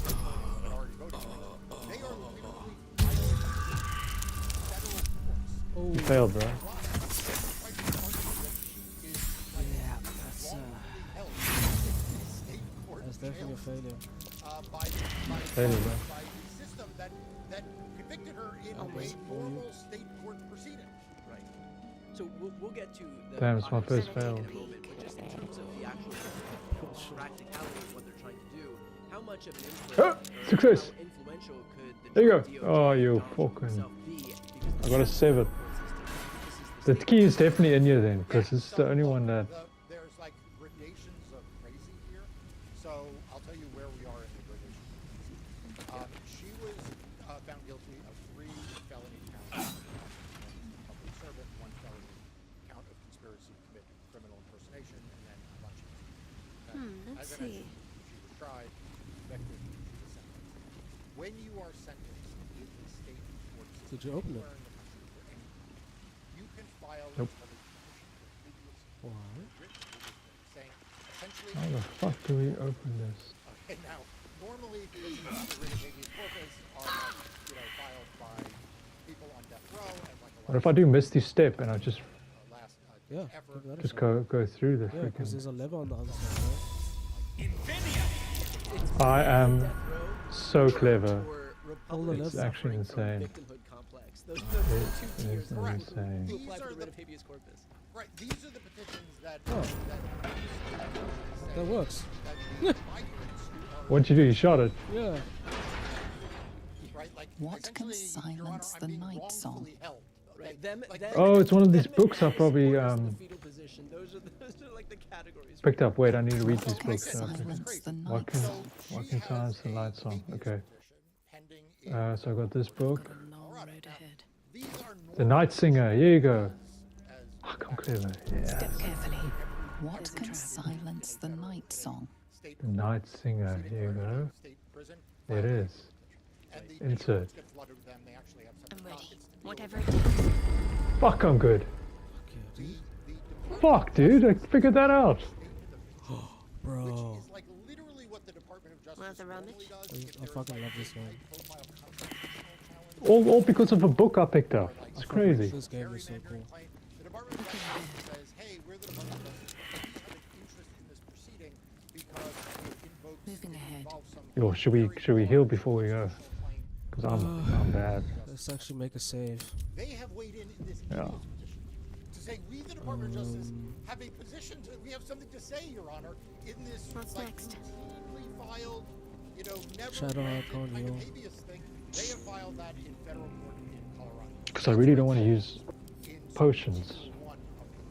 that already voted for it, they are literally violating federal courts. Oh, You failed, bro. yeah, that's definitely a failure. By Failure, bro. the system that convicted her in a normal state court proceeding. Right. So we'll get to the Damn, it's my first fail. in a moment, but just in terms of the actual practicality of what they're trying to do, how much of an influence or Success. how influential could the There you go. DOJ Oh, and you Donald Trump fucking. himself be? Because I gotta save it. The key is definitely in here then, because it's the only one that. There's like gradations of crazy here. So I'll tell you where we are in the gradation. She was found guilty of 3 felony counts of public servant, 1 felony count of conspiracy to commit criminal impersonation, and then a bunch of let's as I see. mentioned, she was tried, convicted, she was sentenced. When you are sentenced in the state court system, Did you open it? anywhere in the country for any crime, you can file Nope. what's called a petition for habeas Why? written saying essentially How the fuck do we open this? okay, now normally cases of writ of habeas corpus are like, filed by people on death row and like a What if I do Misty Step and I just Yeah, give that a just shot. go through the Yeah, because freaking... there's a lever on the other side, right? I am so clever. Pull the It's lever. actually insane. Victimhood complex. Those are the It two tiers is of insane. who apply for the writ of habeas corpus. Right, these are the petitions that Oh. That works. What'd you do? You shot it? Yeah. Right, like, What can silence the night song? Right. Them, Oh, it's one of these books I probably the fetal position. Those are like the categories. picked up. Wait, I need to read these What can books. silence the What night can song? silence the light song? Okay. So I got this book. Long road ahead. The Night Singer. Here you go. Fuck, I'm clever. Yeah. Step carefully. What can silence the night song? The Night Singer. Here you go. There it is. Insert. I'm ready. Whatever it is. Fuck, I'm good. Fuck, dude, I figured that out. Bro. Want the rummage? I fucking love this game. All because of a book I picked up. It's crazy. This game is so cool. The Department of Justice says, hey, we're the Department of Justice, but we have an interest in this proceeding because it invokes Moving ahead. Yo, should we heal before we go? Because I'm bad. Let's actually make a save. They have weighed in this Yeah. petition to say we, the Department of Justice, have a position to, we have something to say, Your Honor, in this What's next? routinely filed, never Shadow granted Icon kind of heal. habeas thing. They have filed that in federal court in Colorado. Because I really don't want to use potions.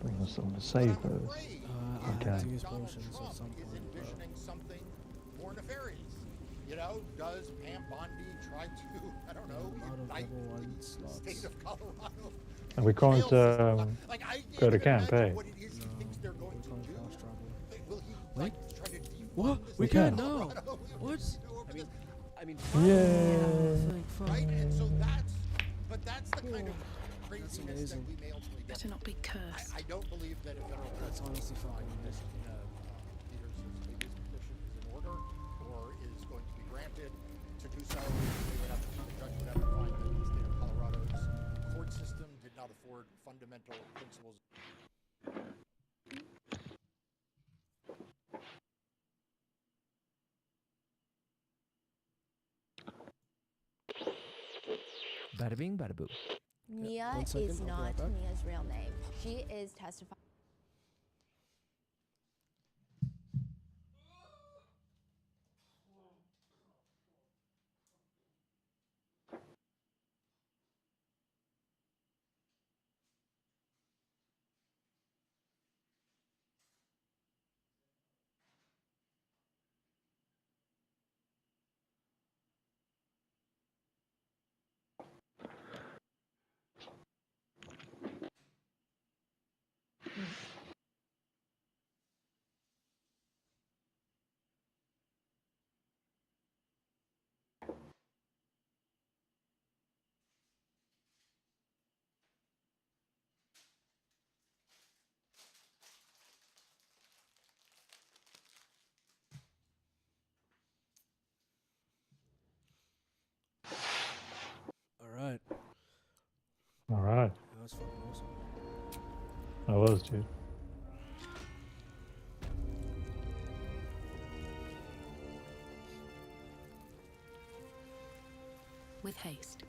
I'm gonna save those. I have to Okay. use potions at some Is point. envisioning something more nefarious. Does Pam Bondi try to, I don't know, Out of indict level 1 the slots. state of Colorado? And we can't Like, I go to can't camp, imagine eh? what it is he thinks they're going to do. Will he Wait. try to defund What? the We state of can't now. Colorado? What? I mean, Yeah. Right? And so that's the kind of craziness that amazing. we may ultimately get. Better not be cursed. I don't believe that a federal That's judge honestly fucking amazing. Peterson's habeas petition is in order or is going to be granted. To do so, the judge would have to find that the state of Colorado's court system did not afford fundamental principles. Bada bing, bada boo. Mia 1 second, is I'll be not right back. Mia's real name. She is testifying. Alright. Alright. That was fucking awesome. I was, dude. With haste.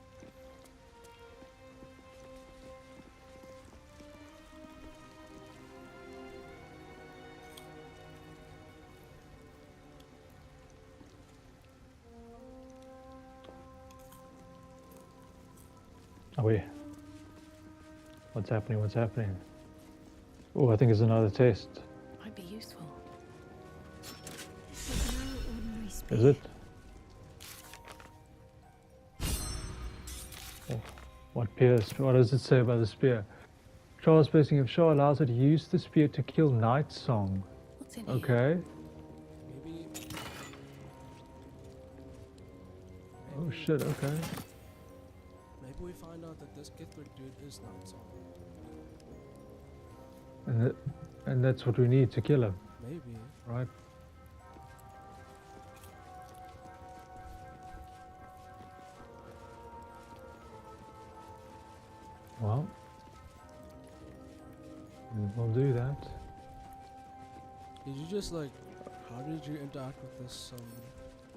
Are we? What's happening? What's happening? Oh, I think it's another test. Might be useful. Is it? Oh, what does it say about the spear? Trial spacing of Shaw allows it to use the spear to kill Night Song. What's in here? Okay. Maybe. Oh shit, okay. Maybe we find out that this Githrid dude is not Song. And that's what we need to kill him, Maybe. right? Well, we'll do that. Did you just like, how did you interact with this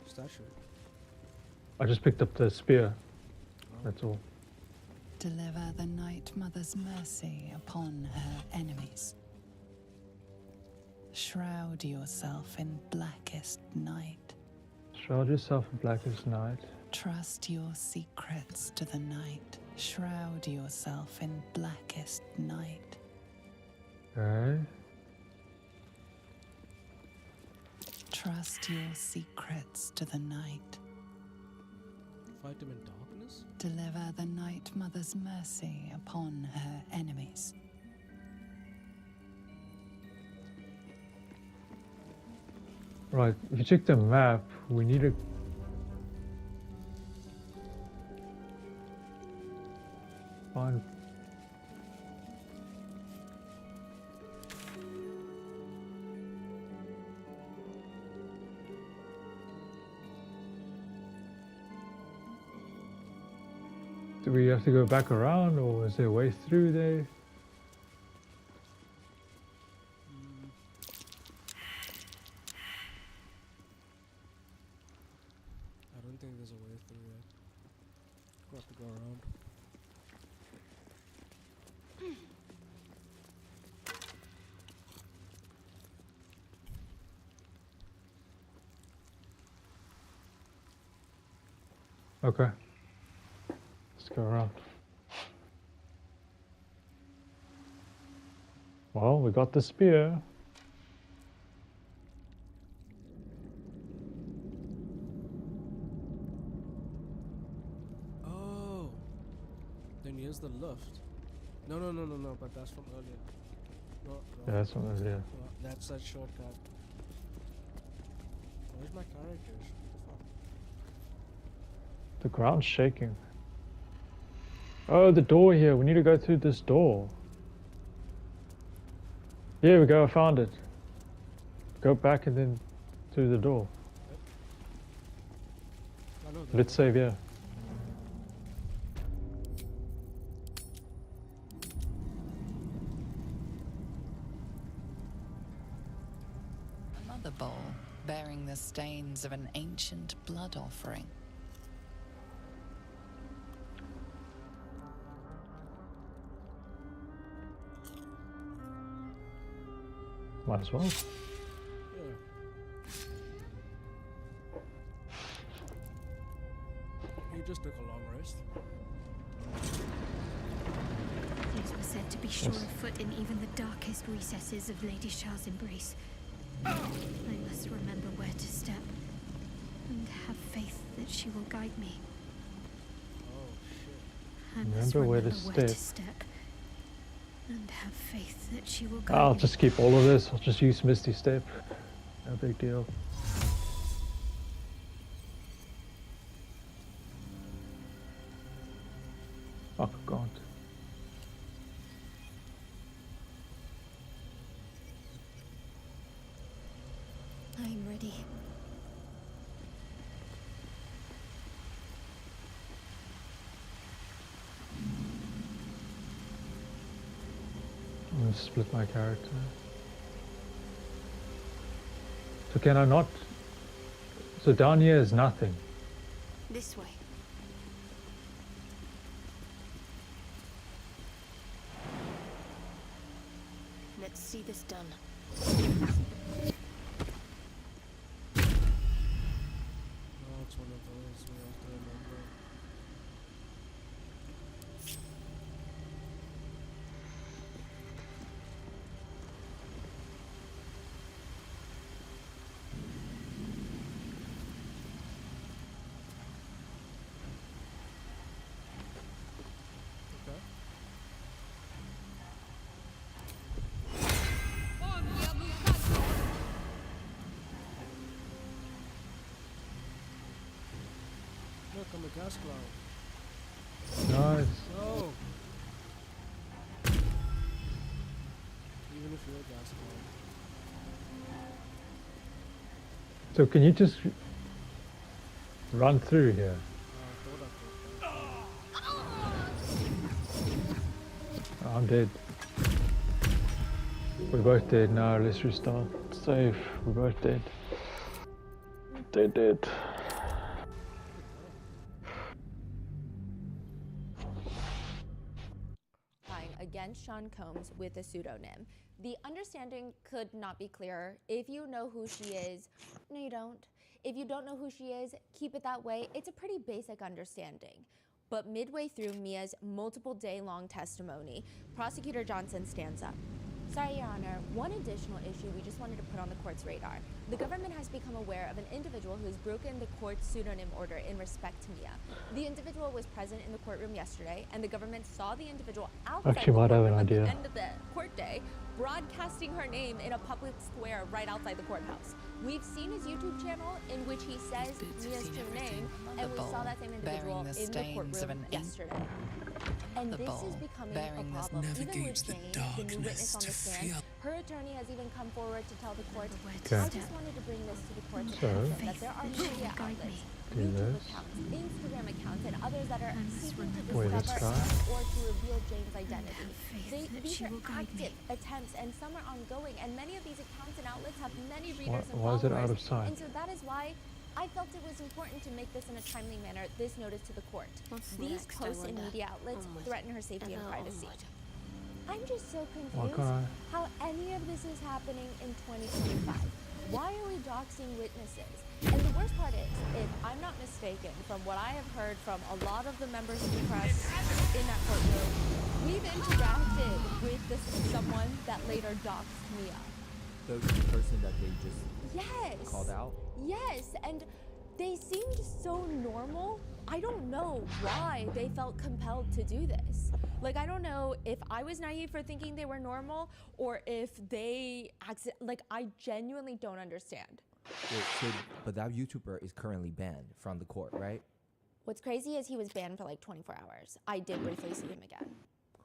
statue? I just picked up the spear. That's all. Deliver the Night Mother's mercy upon her enemies. Shroud yourself in blackest night. Shroud yourself in blackest night. Trust your secrets to the night. Shroud yourself in blackest night. Okay. Trust your secrets to the night. Fight him in darkness? Deliver the Night Mother's mercy upon her enemies. Right, if you check the map, we need to find. Do we have to go back around, or is there a way through there? I don't think there's a way through yet. We'll have to go around. Okay. Let's go around. Well, we got the spear. Oh, then here's the lift. No, but that's from earlier. No, Yeah, that's what it is. That's that shortcut. Where's my characters? Fuck. The ground's shaking. Oh, the door here. We need to go through this door. Here we go. I found it. Go back and then through the door. I know that. Let's save here. Another bowl bearing the stains of an ancient blood offering. Might as well. Yeah. He just took a long rest. Things were said to be sure of foot in even the darkest recesses of Lady Shah's embrace. I must remember where to step, and have faith that she will guide me. I must Remember where to remember step. And have faith that she will guide I'll me. just keep all of this. I'll just use Misty Step. No big deal. Oh God. I'm ready. I'm gonna split my character. So can I not? So down here is nothing. This way. Let's see this done. Oh, it's one of those we have to remember. Look, I'm a gas cloud. Nice. No! Even if you're a gas cloud. So can you just run through here? I'm dead. We're both dead now. Let's restart. Save. We're both dead. Dead. Against Sean Combs with a pseudonym. The understanding could not be clearer. If you know who she is, no you don't. If you don't know who she is, keep it that way. It's a pretty basic understanding. But midway through Mia's multiple day-long testimony, Prosecutor Johnson stands up. Sorry, Your Honor, one additional issue we just wanted to put on the court's radar. The government has become aware of an individual who has broken the court's pseudonym order in respect to Mia. The individual was present in the courtroom yesterday, and the government saw the individual outside Actually, the might have an courtroom at idea. the end of the court day, broadcasting her name in a public square right outside the courthouse. We've seen his YouTube channel in which he says Mia's true name, and we saw that same individual in the courtroom yesterday. And this is becoming a problem. Even with Jane, the new witness on the stand, her attorney has even come forward to tell the court, I just wanted to bring this to the court's attention, that there are media outlets, YouTube accounts, Instagram accounts, and others that are seeking to discover or to reveal Jane's identity. These are active attempts, and some are ongoing, and many of these accounts and outlets have many readers and Why is followers. it out of sight? And so that is why I felt it was important to make this in a timely manner, this notice to the court. These posts in media outlets threaten her safety and privacy. I'm just so confused how any of this is happening in 2025. Why are we doxing witnesses? And the worst part is, if I'm not mistaken, from what I have heard from a lot of the members of the press in that courtroom, we've interacted with someone that later doxed Mia. The person that they just called out? Yes, and they seemed so normal. I don't know why they felt compelled to do this. Like, I don't know if I was naive for thinking they were normal or if they I genuinely don't understand. Wait, but that YouTuber is currently banned from the court, right? What's crazy is he was banned for like 24 hours. I did briefly see him again.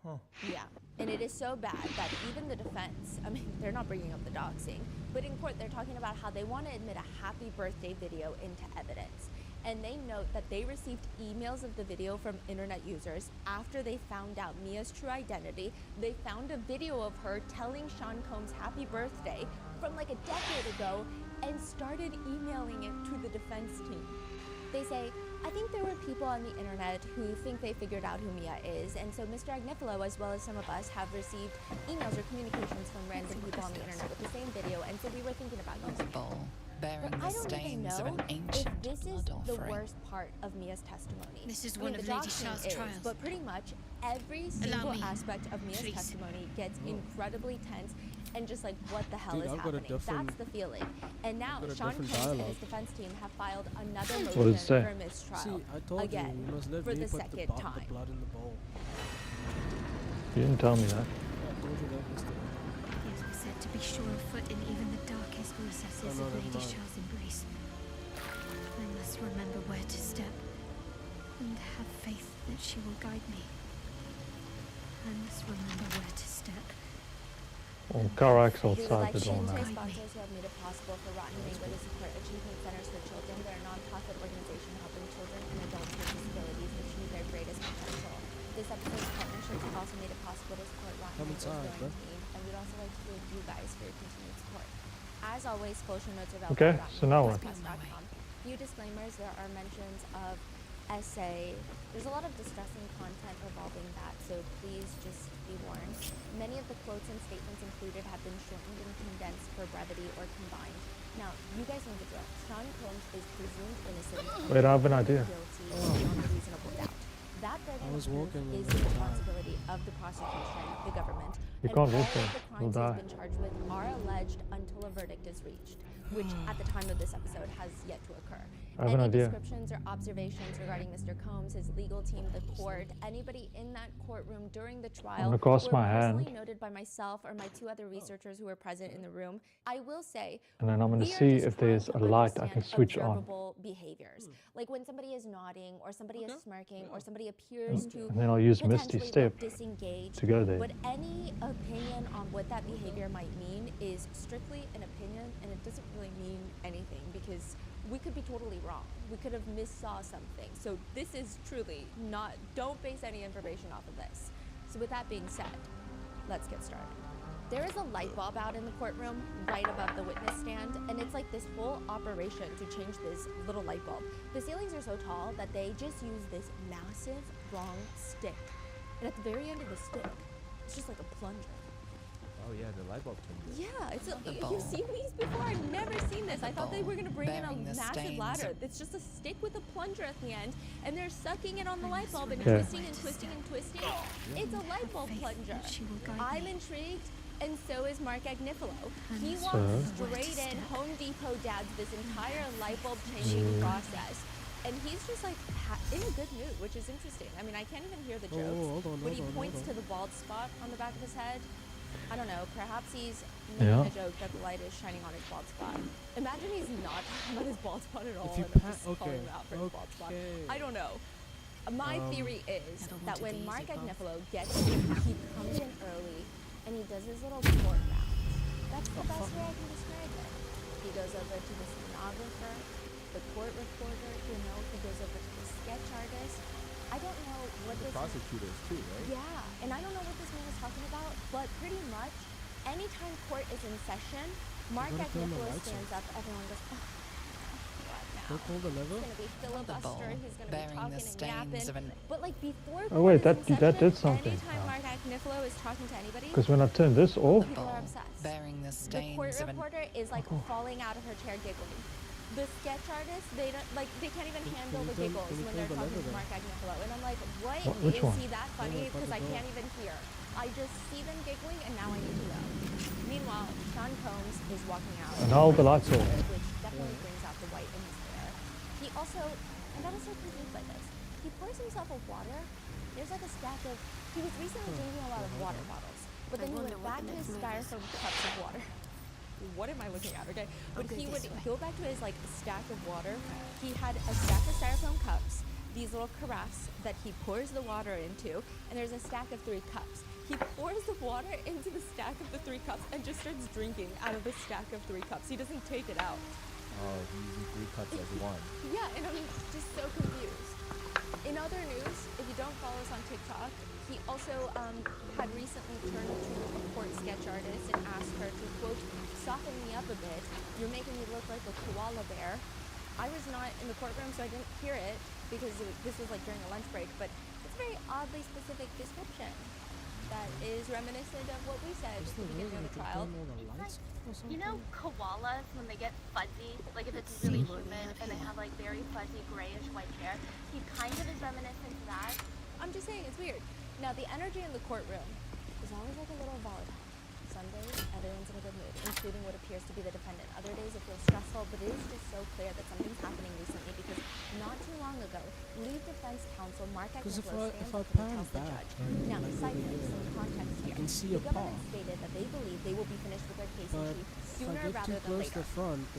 Huh. Yeah, and it is so bad that even the defense, I mean, they're not bringing up the doxing, but in court they're talking about how they want to admit a happy birthday video into evidence. And they note that they received emails of the video from internet users after they found out Mia's true identity. They found a video of her telling Sean Combs happy birthday from like a decade ago and started emailing it to the defense team. They say, I think there were people on the internet who think they figured out who Mia is, and so Mr. Agnifilo, as well as some of us, have received emails or communications from random people on the internet with the same video, and so we were thinking about using it. Bearing But the I don't even stains know of an if ancient this is blood the offering. worst part of Mia's testimony. This is I one mean, of the Lady doxing Shah's is, trials. but pretty much every single aspect of Mia's testimony gets incredibly tense and just like, what the hell Dude, is I've got a happening? different- That's the feeling. And now got a Sean different Combs and dialogue. his defense team have filed another What motion does it say? for mistrial. See, I told again, you must let for me the put second the time. blood in the bowl. You didn't tell me that. I told you that yesterday. He is said to be sure of foot in even the darkest recesses Oh, no, of never Lady mind. Shah's embrace. I must remember where to step, and have faith that she will guide me. I must remember where to step. Well, Karak's We would outside like the to door thank now. sponsors who have made it possible for Rotten Mango to support Achievement Centers for Children. They're a non-profit organization helping children and adults with disabilities achieve their greatest potential. This episode's partnership has also made it possible to support Rotten Come Mango's inside, growing bro. team, and we'd also like to thank you guys for your continued support. As always, full show notes are available Okay, at so now what? RottenMangoPodcast.com. Few disclaimers, there are mentions of essay. There's a lot of distressing content revolving that, so please just be warned. Many of the quotes and statements included have been shortened and condensed for brevity or combined. Now, you guys know the drill. Sean Combs is presumed innocent. Wait, I have an idea. Guilty beyond a reasonable doubt. That burden was of proof walking is and the I died. responsibility of the prosecution, the government, You and can't all walk of there. the You'll crimes he's die. been charged with are alleged until a verdict is reached, which at the time of this episode has yet to occur. I have an Any idea. descriptions or observations regarding Mr. Combs, his legal team, the court, anybody in that courtroom during the trial gonna cross were my personally hand. noted by myself or my two other researchers who were present in the room. I will say, And then I'm going to we are see just if there's a trying to light I can understand switch on. observable behaviors. Like when somebody is nodding or somebody is smirking or somebody appears to And then I'll use Misty potentially Step look disengaged. to go there. But any opinion on what that behavior might mean is strictly an opinion, and it doesn't really mean anything because we could be totally wrong. We could have missaw something. So this is truly not, don't base any information off of this. So with that being said, let's get started. There is a light bulb out in the courtroom right above the witness stand, and it's like this whole operation to change this little light bulb. The ceilings are so tall that they just use this massive long stick. And at the very end of the stick, it's just like a plunger. Oh yeah, the light bulb changer. Yeah, you've seen these before? I've never seen this. I thought they were gonna bring in a massive ladder. It's just a stick with a plunger at the end, and they're sucking it on the light bulb and twisting and twisting and twisting. It's a light bulb plunger. I'm intrigued, and so is Mark Agnifilo. He walks straight in, Home Depot dads this entire light bulb changing process. And he's just like in a good mood, which is interesting. I mean, I can't even hear the jokes. When he points to the bald spot on the back of his head, I don't know, perhaps he's making a joke that the light is shining on his bald spot. Imagine he's not talking about his bald spot at all and just calling him out for his bald spot. I don't know. My theory is that when Mark Agnifilo gets in, he comes in early and he does his little court rounds. That's the best way I can describe it. He goes over to the stenographer, the court reporter, he goes over to the sketch artist. I don't know what The prosecutors too, right? Yeah, and I don't know what this man is talking about, but pretty much anytime court is in session, Mark Agnifilo stands up, everyone goes, oh, Don't pull the lever? he's gonna be filibuster, he's gonna be talking and yapping. But like before Oh wait, court is in that did session, something. anytime Mark Agnifilo is talking to anybody, Because when I turn this off, people are obsessed. Bearing the The court stains of reporter is like falling out of her chair giggling. The sketch artist, they can't even handle the giggles when they're talking to Mark Agnifilo. And I'm like, Which is one? he that funny? Because I can't even hear. I just see them giggling and now I need to know. Meanwhile, Sean Combs is walking out. And all the lights off. Which definitely brings out the white in his hair. He also, and I was so confused by this, he pours himself a water. There's like a stack of, he was recently drinking a lot of water bottles. But then he went back to his styrofoam cups of water. What am I looking at, okay? But he would go back to his like stack of water. He had a stack of styrofoam cups, these little carafes that he pours the water into, and there's a stack of 3 cups. He pours the water into the stack of the 3 cups and just starts drinking out of the stack of 3 cups. He doesn't take it out. Oh, he's using 3 cups as one. Yeah, and I'm just so confused. In other news, if you don't follow us on TikTok, he also had recently turned to a court sketch artist and asked her to, quote, soften me up a bit. You're making me look like a koala bear. I was not in the courtroom, so I didn't hear it because this was like during a lunch break, but it's a very oddly specific description that is reminiscent of what we said at the beginning of the trial. You know koalas, when they get fuzzy, like if it's really movement and they have like very fuzzy grayish white hair, he kind of is reminiscent to that. I'm just saying, it's weird. Now, the energy in the courtroom is always like a little volatile. Some days, everyone's in a good mood, including what appears to be the defendant. Other days, it feels stressful, but it is just so clear that something's happening recently because not too long ago, lead defense counsel Mark Agnifilo stands up and tells the judge. Now, citing some context here, the government stated that they believe they will be finished with their case in chief sooner rather than later.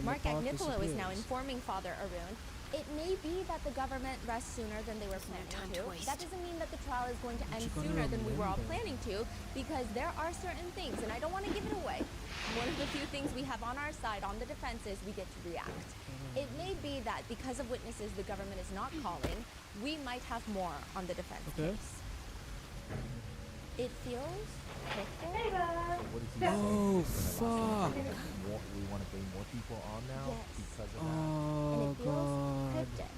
Mark Agnifilo is now informing Father Arun. It may be that the government rests sooner than they were planning to. That doesn't mean that the trial is going to end sooner than we were all planning to, because there are certain things, and I don't want to give it away. One of the few things we have on our side, on the defense, is we get to react. It may be that because of witnesses the government is not calling, we might have more on the defense case. It feels Oh, fuck. We want to bring more people on now because of and Oh, it feels God. cryptic.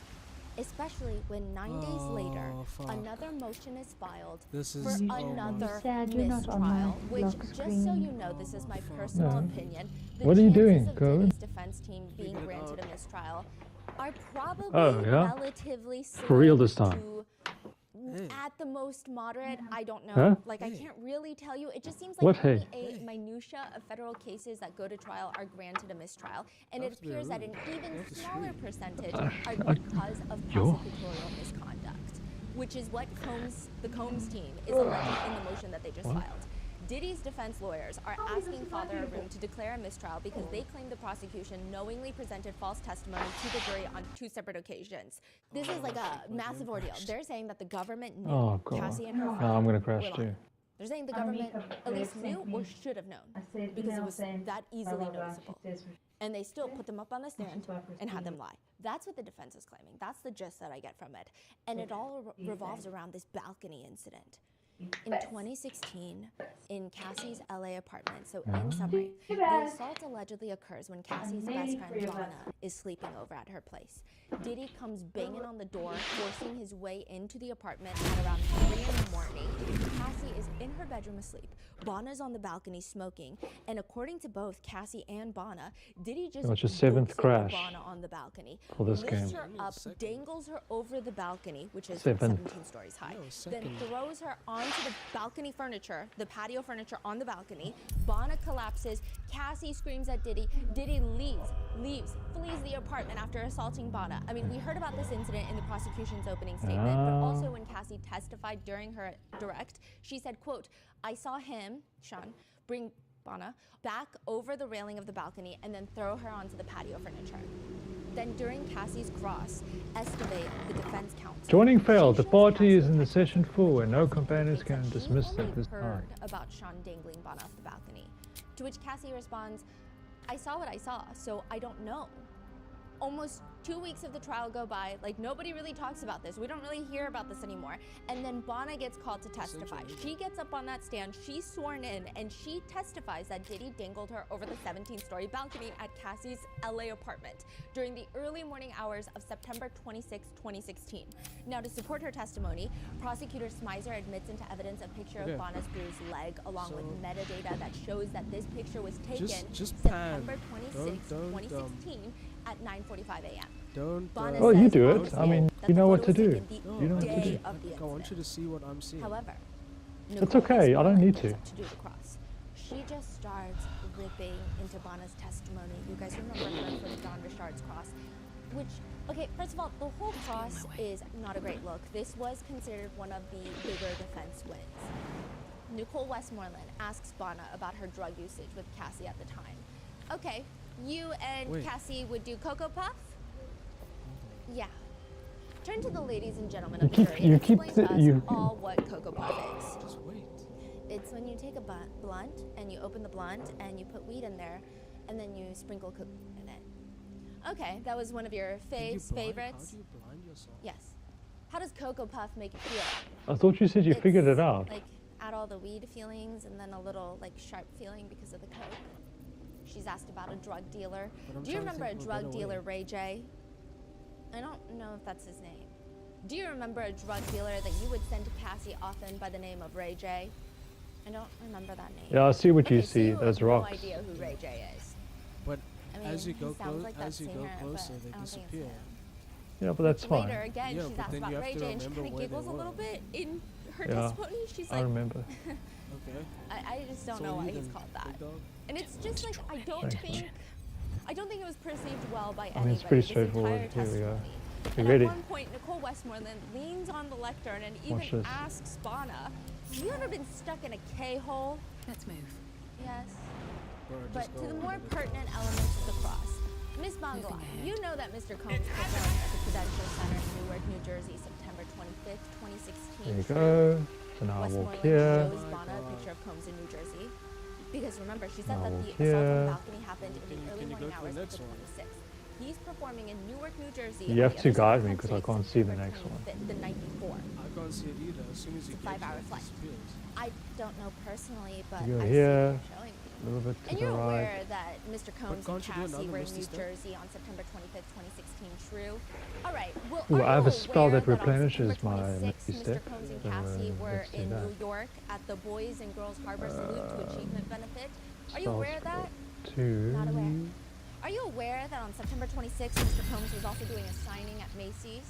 Especially when 9 days later, fuck. another motion is filed This for is- oh my another Sad you're not on my mistrial, which, lock just so screen. you know, this is my personal No. opinion, the What are you chances doing, of Cohen? Diddy's defense team being granted a mistrial are probably Oh, yeah? relatively For real slim this time. to at the most moderate. I don't know. Huh? Like, I can't really tell you. It just seems What like only hey? a minutia of federal cases that go to trial are granted a mistrial, and it appears that an even smaller percentage are because of prosecutorial misconduct, which is what the Combs team is alleging in the motion that they just filed. Diddy's defense lawyers are asking Father Arun to declare a mistrial because they claim the prosecution knowingly presented false testimony to the jury on 2 separate occasions. This is like a massive ordeal. They're saying that the government knew Oh, God. Cassie and her No, friend I'm gonna crash were too. lying. They're saying the government at least knew or should have known because it was that easily noticeable. And they still put them up on the stand and had them lie. That's what the defense is claiming. That's the gist that I get from it. And it all revolves around this balcony incident. In 2016, in Cassie's LA apartment, so in summary, the assault allegedly occurs when Cassie's best friend Donna is sleeping over at her place. Diddy comes banging on the door, forcing his way into the apartment at around 3 in the morning. Cassie is in her bedroom asleep. Bonna's on the balcony smoking, and according to both Cassie and Bonna, Diddy just That's your 7th crash Bonna on the balcony, for this lifts game. her up, dangles her over the balcony, which is 7th. 17 stories high, then throws her onto the balcony furniture, the patio furniture on the balcony. Bonna collapses. Cassie screams at Diddy. Diddy leaves, flees the apartment after assaulting Bonna. I mean, we heard about this incident in the prosecution's opening statement, but also when Cassie testified during her direct, she said, quote, "I saw him, Sean, bring Bonna back over the railing of the balcony and then throw her onto the patio furniture." Then during Cassie's cross, Esteve, the defense counsel, Joining failed. The party is in the session full and no complainants can dismiss at this time. heard about Sean dangling Bonna off the balcony. To which Cassie responds, "I saw what I saw, so I don't know." Almost 2 weeks of the trial go by, like nobody really talks about this. We don't really hear about this anymore. And then Bonna gets called to testify. She gets up on that stand, she's sworn in, and she testifies that Diddy dangled her over the 17-story balcony at Cassie's LA apartment during the early morning hours of September 26, 2016. Now, to support her testimony, prosecutor Smizer admits into evidence a picture of Bonna's bruised leg, along with metadata that shows that this picture was taken September 26, 2016 at 9:45 a.m. Well, you do it. I mean, you know what to do. You know what to do. I want you to see what I'm seeing. However, It's okay. I don't need to. to do the cross. She just starts ripping into Bonna's testimony. You guys remember her for the Don Richard's cross, which, okay, first of all, the whole cross is not a great look. This was considered one of the bigger defense wins. Nicole Westmoreland asks Bonna about her drug usage with Cassie at the time. Okay, you and Cassie would do Cocoa Puff? Yeah. Turn to the ladies and gentlemen of the jury and explain to us all what Cocoa Puff is. Just wait. It's when you take a blunt and you open the blunt and you put weed in there and then you sprinkle cocoa in it. Okay, that was one of your favorites. How do you blind yourself? Yes. How does Cocoa Puff make you feel? I thought you said you figured it out. Like, add all the weed feelings and then a little, like, sharp feeling because of the coke. She's asked about a drug dealer. Do you remember a drug dealer, Ray J? I don't know if that's his name. Do you remember a drug dealer that you would send to Cassie often by the name of Ray J? I don't remember that name. Yeah, I see what you Okay, so see. you Those have rocks. no idea who Ray J is. But I mean, as you he go sounds like that singer, closer, but they I don't think it's disappear. him. Yeah, but that's fine. Later again, Yeah, she's but asked then about you have Ray to J and she remember kind of where they giggles a little were. bit in her Yeah, testimony. She's I like, remember. Okay. I just don't So know why you he's then, called that. big dog? And it's just like, I don't think it was perceived well by I anybody. mean, it's pretty this entire straightforward. Here we go. testimony. You And ready? at one point, Nicole Westmoreland leans on the lectern and Watch even this. asks Bonna, "Have you ever been stuck in a K-hole?" Let's move. Yes. Bro, But just to the go more with it. pertinent elements of the cross, Miss Bangala, you know that Mr. Combs performed at the Prudential Center in Newark, New Jersey, September 25th, 2016. There you go. So now I walk Westmoreland here. shows Bonna a picture of Combs in New Jersey. Because remember, she said Now that walk the assault on here. the balcony happened in the early can you go morning to the hours of next the one? 26th. He's performing in Newark, New Jersey. You on have the to other side guide of me the because I country, can't see the September next one. 25th, the night before. I can't see it either. As soon as you It's a get 5-hour it, it flight. disappears. I don't know personally, but You go I see here, what you're showing me. a little bit to And the you're right. aware that Mr. Combs and can't you do Cassie another were in misty New step? Jersey on September 25th, 2016. True. All right. Well, Ooh, are I have you a spell aware that on replenishes September my 26th, misty Mr. step? Combs and Cassie were let's do in that. New York at the Boys and Girls Harbor Salute to Achievement Benefit. Are you Spell aware of that? Two. Not aware. Are you aware that on September 26th, Mr. Combs was also doing a signing at Macy's?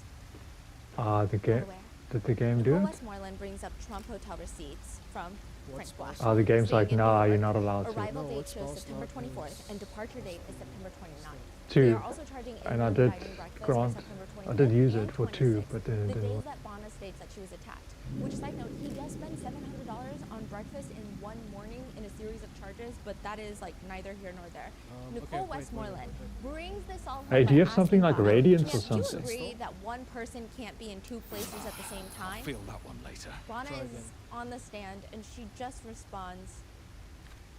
The game. aware. Did the game do Nicole it? Westmoreland brings up Trump hotel receipts from Prince Washington. The game's like, Staying in nah, New you're York. not allowed to. Arrival No, date what's shows false September not 24th is- and departure date is September 29th. Two. They are also charging And I in-room did dining breakfast grant. for September I did 25th use and it for two, 26th, but then it the didn't days work. that Bonna states that she was attacked. Which, side note, he does spend $700 on breakfast in one morning in a series of charges, but that is like neither here nor there. Nicole wait, Westmoreland brings this all home Hey, do by you have something asking like Bonna, Radiance or "Can you something?" agree that one person can't be in two places at the same time?" Feel that one later. Bonna is on the stand and she just responds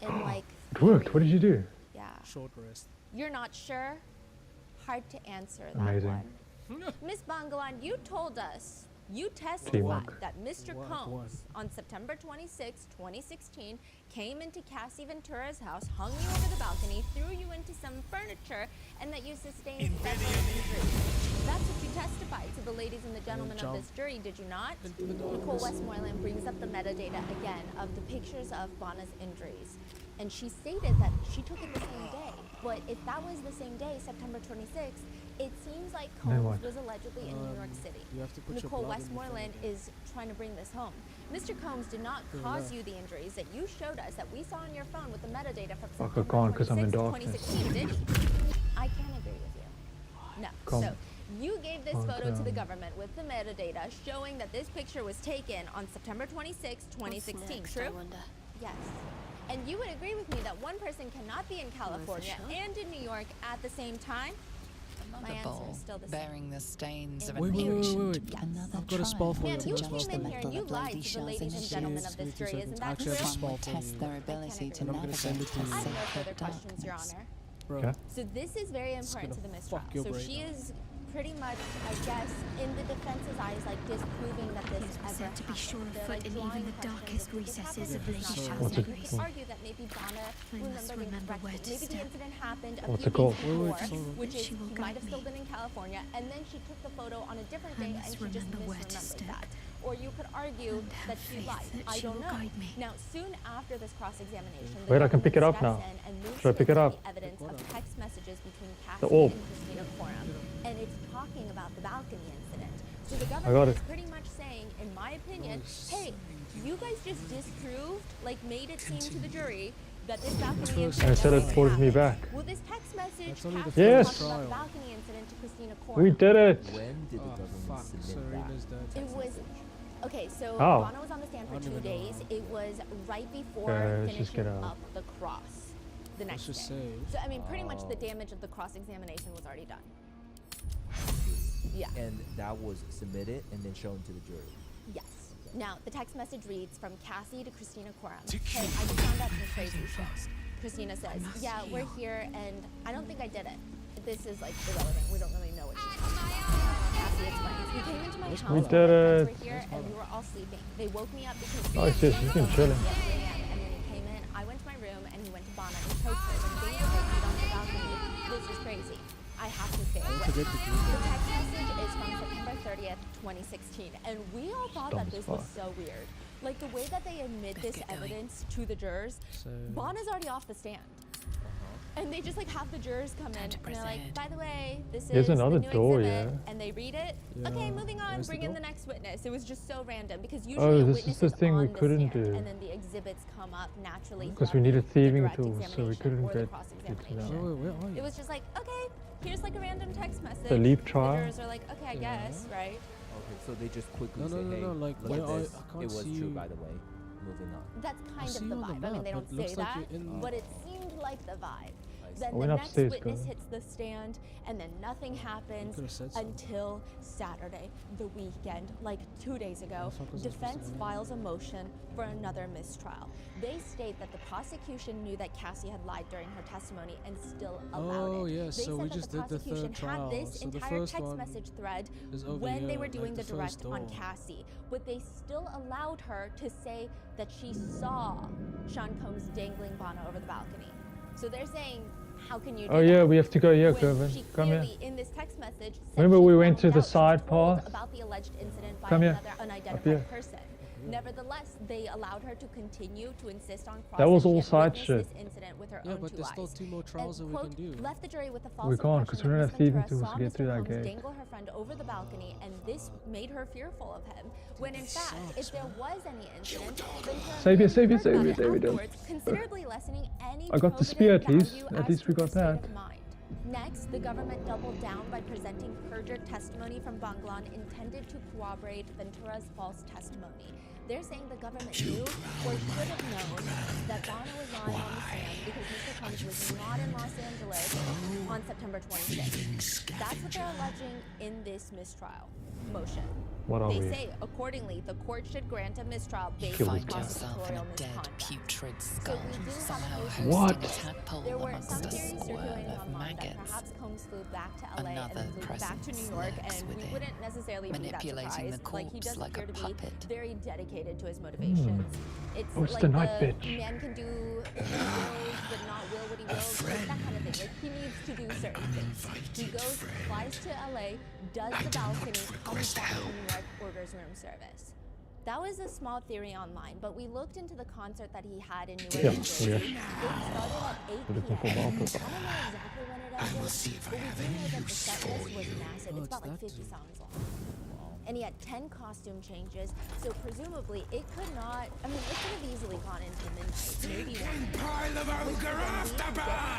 in like It worked. What did you do? yeah. Short rest. You're not sure? Hard to answer that Amazing. one. Miss Bangalan, you told us You testified Teamwork. that Mr. What? Combs, on September 26, 2016, came into Cassie Ventura's house, hung you over the balcony, threw you into some furniture, and that you sustained several injuries. That's what you testified to the ladies and the gentlemen of this jury, did you not? Nicole Westmoreland brings up the metadata again of the pictures of Bonna's injuries. And she stated that she took it the same day. But if that was the same day, September 26th, it seems like Then Combs what? was allegedly in New York City. You have to put your Nicole blood in the Westmoreland is trying to bring this home. Mr. Combs did not cause you the injuries that you showed us that we saw on your phone with the metadata from Fuck, I September can't 'cause I'm in 26, darkness. 2016, did he? I can't agree with you. No. Come. So you gave this Calm photo to the down. government with the metadata showing that this picture was taken on September 26, 2016, next, true? I wonder? Yes. And you would agree with me that one person cannot be in California and in New York at the same time? My The answer bowl is still the same. bearing the stains of Wait, an wait, wait, ancient wait. another I've got a spell for you. Man, I've you got a spell came for in you. here and you lied to the ladies and gentlemen of this jury, isn't that Actually, I true? have a spell for test you. their ability to And I'm gonna send navigate it to the you. I have no further sacred questions, Your darkness. Honor. Bro. Okay. So this is very important to the mistrial. fuck your So brain she up. is pretty much, I guess, in the defense's eyes, like disproving that this Yes, we're ever said to be happened. sure of They're, foot like, in drawing even the questions darkest of, did this happen? recesses of Did this Lady not What's happen? it You could called? argue that maybe Donna must remembered remember where incorrectly. to Maybe the step. incident happened a What's few it called? days before, Wait, hold on. which is She will he might have guide still me. been in California, and then she took the photo on a different day and must she just remember where to misremembered step. that. Or you could argue And that have she faith lied. that I she don't will know. guide me. Now, soon after this cross-examination, the Wait, I can pick it government up now. steps in and moves Should I pick to it up? the evidence of text messages between The Cassie orb. and Christina Coram, and it's talking about the balcony incident. So the got government it. is pretty much saying, in my opinion, hey, you guys just disproved, like made it seem to the jury that this balcony incident And said it never forwarded me happened. back. Well, this text message, That's only the Cassie Yes. talked about trial. the balcony incident to Christina Coram. We did it. When did the Oh, government fuck. submit that? Serena's dead. It was okay. So How? Bono was on the stand for I don't 2 even know days. how. It was right before Let's just finishing get out. up the cross. The next just day. say. So I mean, pretty much the Oh. damage of the cross-examination was already done. Yeah. And that was submitted and then shown to the jury. Yes. Now the text message reads from Cassie to Christina Coram. Hey, I just found out some crazy shit. Christina says, "Yeah, we're here, and I don't think I did it. This is like irrelevant. We don't really know what she's talking about." Cassie explains, "We came into my house. We while did my friends it. were here, and we were all sleeping. They woke me up because Oh, shit, she's been chilling. And when he came in, I went to my room, and he went to Bono and choked her and dangled her feet on the balcony. This is crazy. I have to stay away." forget the The text message is from September 30th, 2016, and we all thought that Dumb this as was fuck. so weird. Like the way that they admit this evidence to the jurors. Bona's already off the stand. And they just like have the jurors come in and they're like, "By the way, this There's is another the new door, exhibit," yeah. and they read it. Yeah. Okay, moving on, Where's the bring in door? the next witness. It was just so random because Oh, usually a this witness is the thing we on the couldn't stand, do. and then the exhibits come up naturally. Because we throughout needed the thieving direct tools, so we examination couldn't or the get it to cross-examination. that. Wait, where are you? It was just like, okay, here's like a random text message. The leap trial? The jurors are like, okay, I guess, right? Okay, so they just quickly No, say, no, no, hey, no, like, look where at are- this. I can't It was see true, you. by the way. Moving on. That's kind see of you the on the vibe. I mean, they map, don't but looks say like that, you're in- but it seemed like the vibe. Then I the went next upstairs, witness girl. hits the stand, and then nothing happens could've said something. until Saturday, the weekend, like 2 days ago. fuck was I supposed to Defense do? files a motion for another mistrial. They state that the prosecution knew that Cassie had lied during her testimony and still allowed Oh, it. yeah, They so said we that just the did the third prosecution trial. had this So the entire first text one message thread is over when they here, were doing like the the first direct on door. Cassie, but they still allowed her to say that she saw Sean Combs dangling Bono over the balcony. So they're saying, how can you do Oh yeah, that? we have to go here, When Kevin. she Come here. clearly, in this text message, said Remember she we found went to the out she side was told path? about the alleged incident by Come here. another Up here. unidentified person. Nevertheless, they allowed her to continue to insist on That was all cross-examining side witness shit. this incident with her Yeah, own but two there's still eyes. 2 more trials that And, we quote, can do. left the jury with a false We can't, 'cause we don't have thieving tools saw to get through Mr. that Combs gate. dangle her friend over the balcony, and this made her fearful of him. When in fact, if there was any incident, then Save it, save it, heard save about it, save it. afterwards, considerably lessening any I got the probative spear at least. value At as least to we her got state that. of mind. Next, the government doubled down by presenting perjured testimony from Banglan intended to corroborate Ventura's false testimony. They're saying the government knew or should have known that Bono was lying on the stand because Mr. Combs was not in Los Angeles on September 26th. That's what they're alleging in this mistrial motion. What are They we? say, accordingly, the court should grant a mistrial based Kill on each other. prosecutorial Dead, misconduct. putrid So skull, we do somehow have a hosting What? a tadpole There were amongst some a theories swarm circulating of online that maggots. perhaps Combs flew back to LA Another and flew back to New presence York, lurks and we within, wouldn't necessarily be that manipulating the surprised. Like, he does corpse like appear a to be puppet. very dedicated to his motivations. It's Oh, it's like the night the bitch. man can do what he wills, but not will what he wills, like that kind of thing. Like, he needs to do certain things. He goes, flies to LA, does the balcony, comes back to New York, orders room service. That was a small theory online, but we looked into the concert that he had in Newark, Yeah, New Jersey. yeah. It started at 8 Looking for p.m. I don't know Malcolm. exactly when it ended, but we do know that the set list was massive. It's about like 50 songs long. And he had 10 costume changes, so presumably it could not, I mean, it could have easily gone into midnight, maybe one.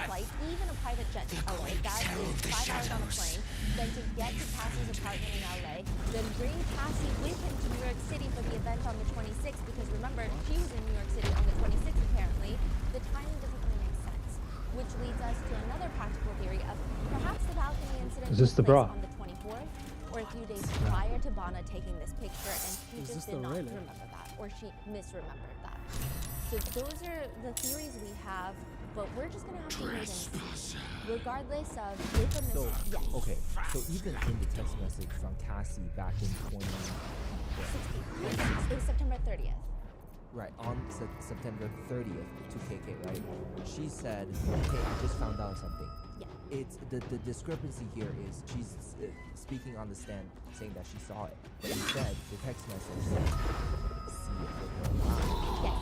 Flight, even a private jet to LA, that is 5 hours on a plane, then to get to Cassie's apartment in LA, then bring Cassie with him to New York City for the event on the 26th, because remember, she was in New York City on the 26th apparently. The timing doesn't really make sense, which leads us to another practical theory of perhaps the balcony incident Is this took the bra? place on the 24th, or a few days prior to Bana taking this picture, and she Is just this did the not railing? remember that, or she misremembered that. So those are the theories we have, but we're just gonna have to wait and see. Regardless of if a So, yes. okay, so even in the text message from Cassie back in 20... It was September 30th. Right, on September 30th to KK, right? She said, hey, I just found out something. Yeah. It's the discrepancy here is she's speaking on the stand saying that she saw it. But instead, the text message said, see it with her eyes. Yes,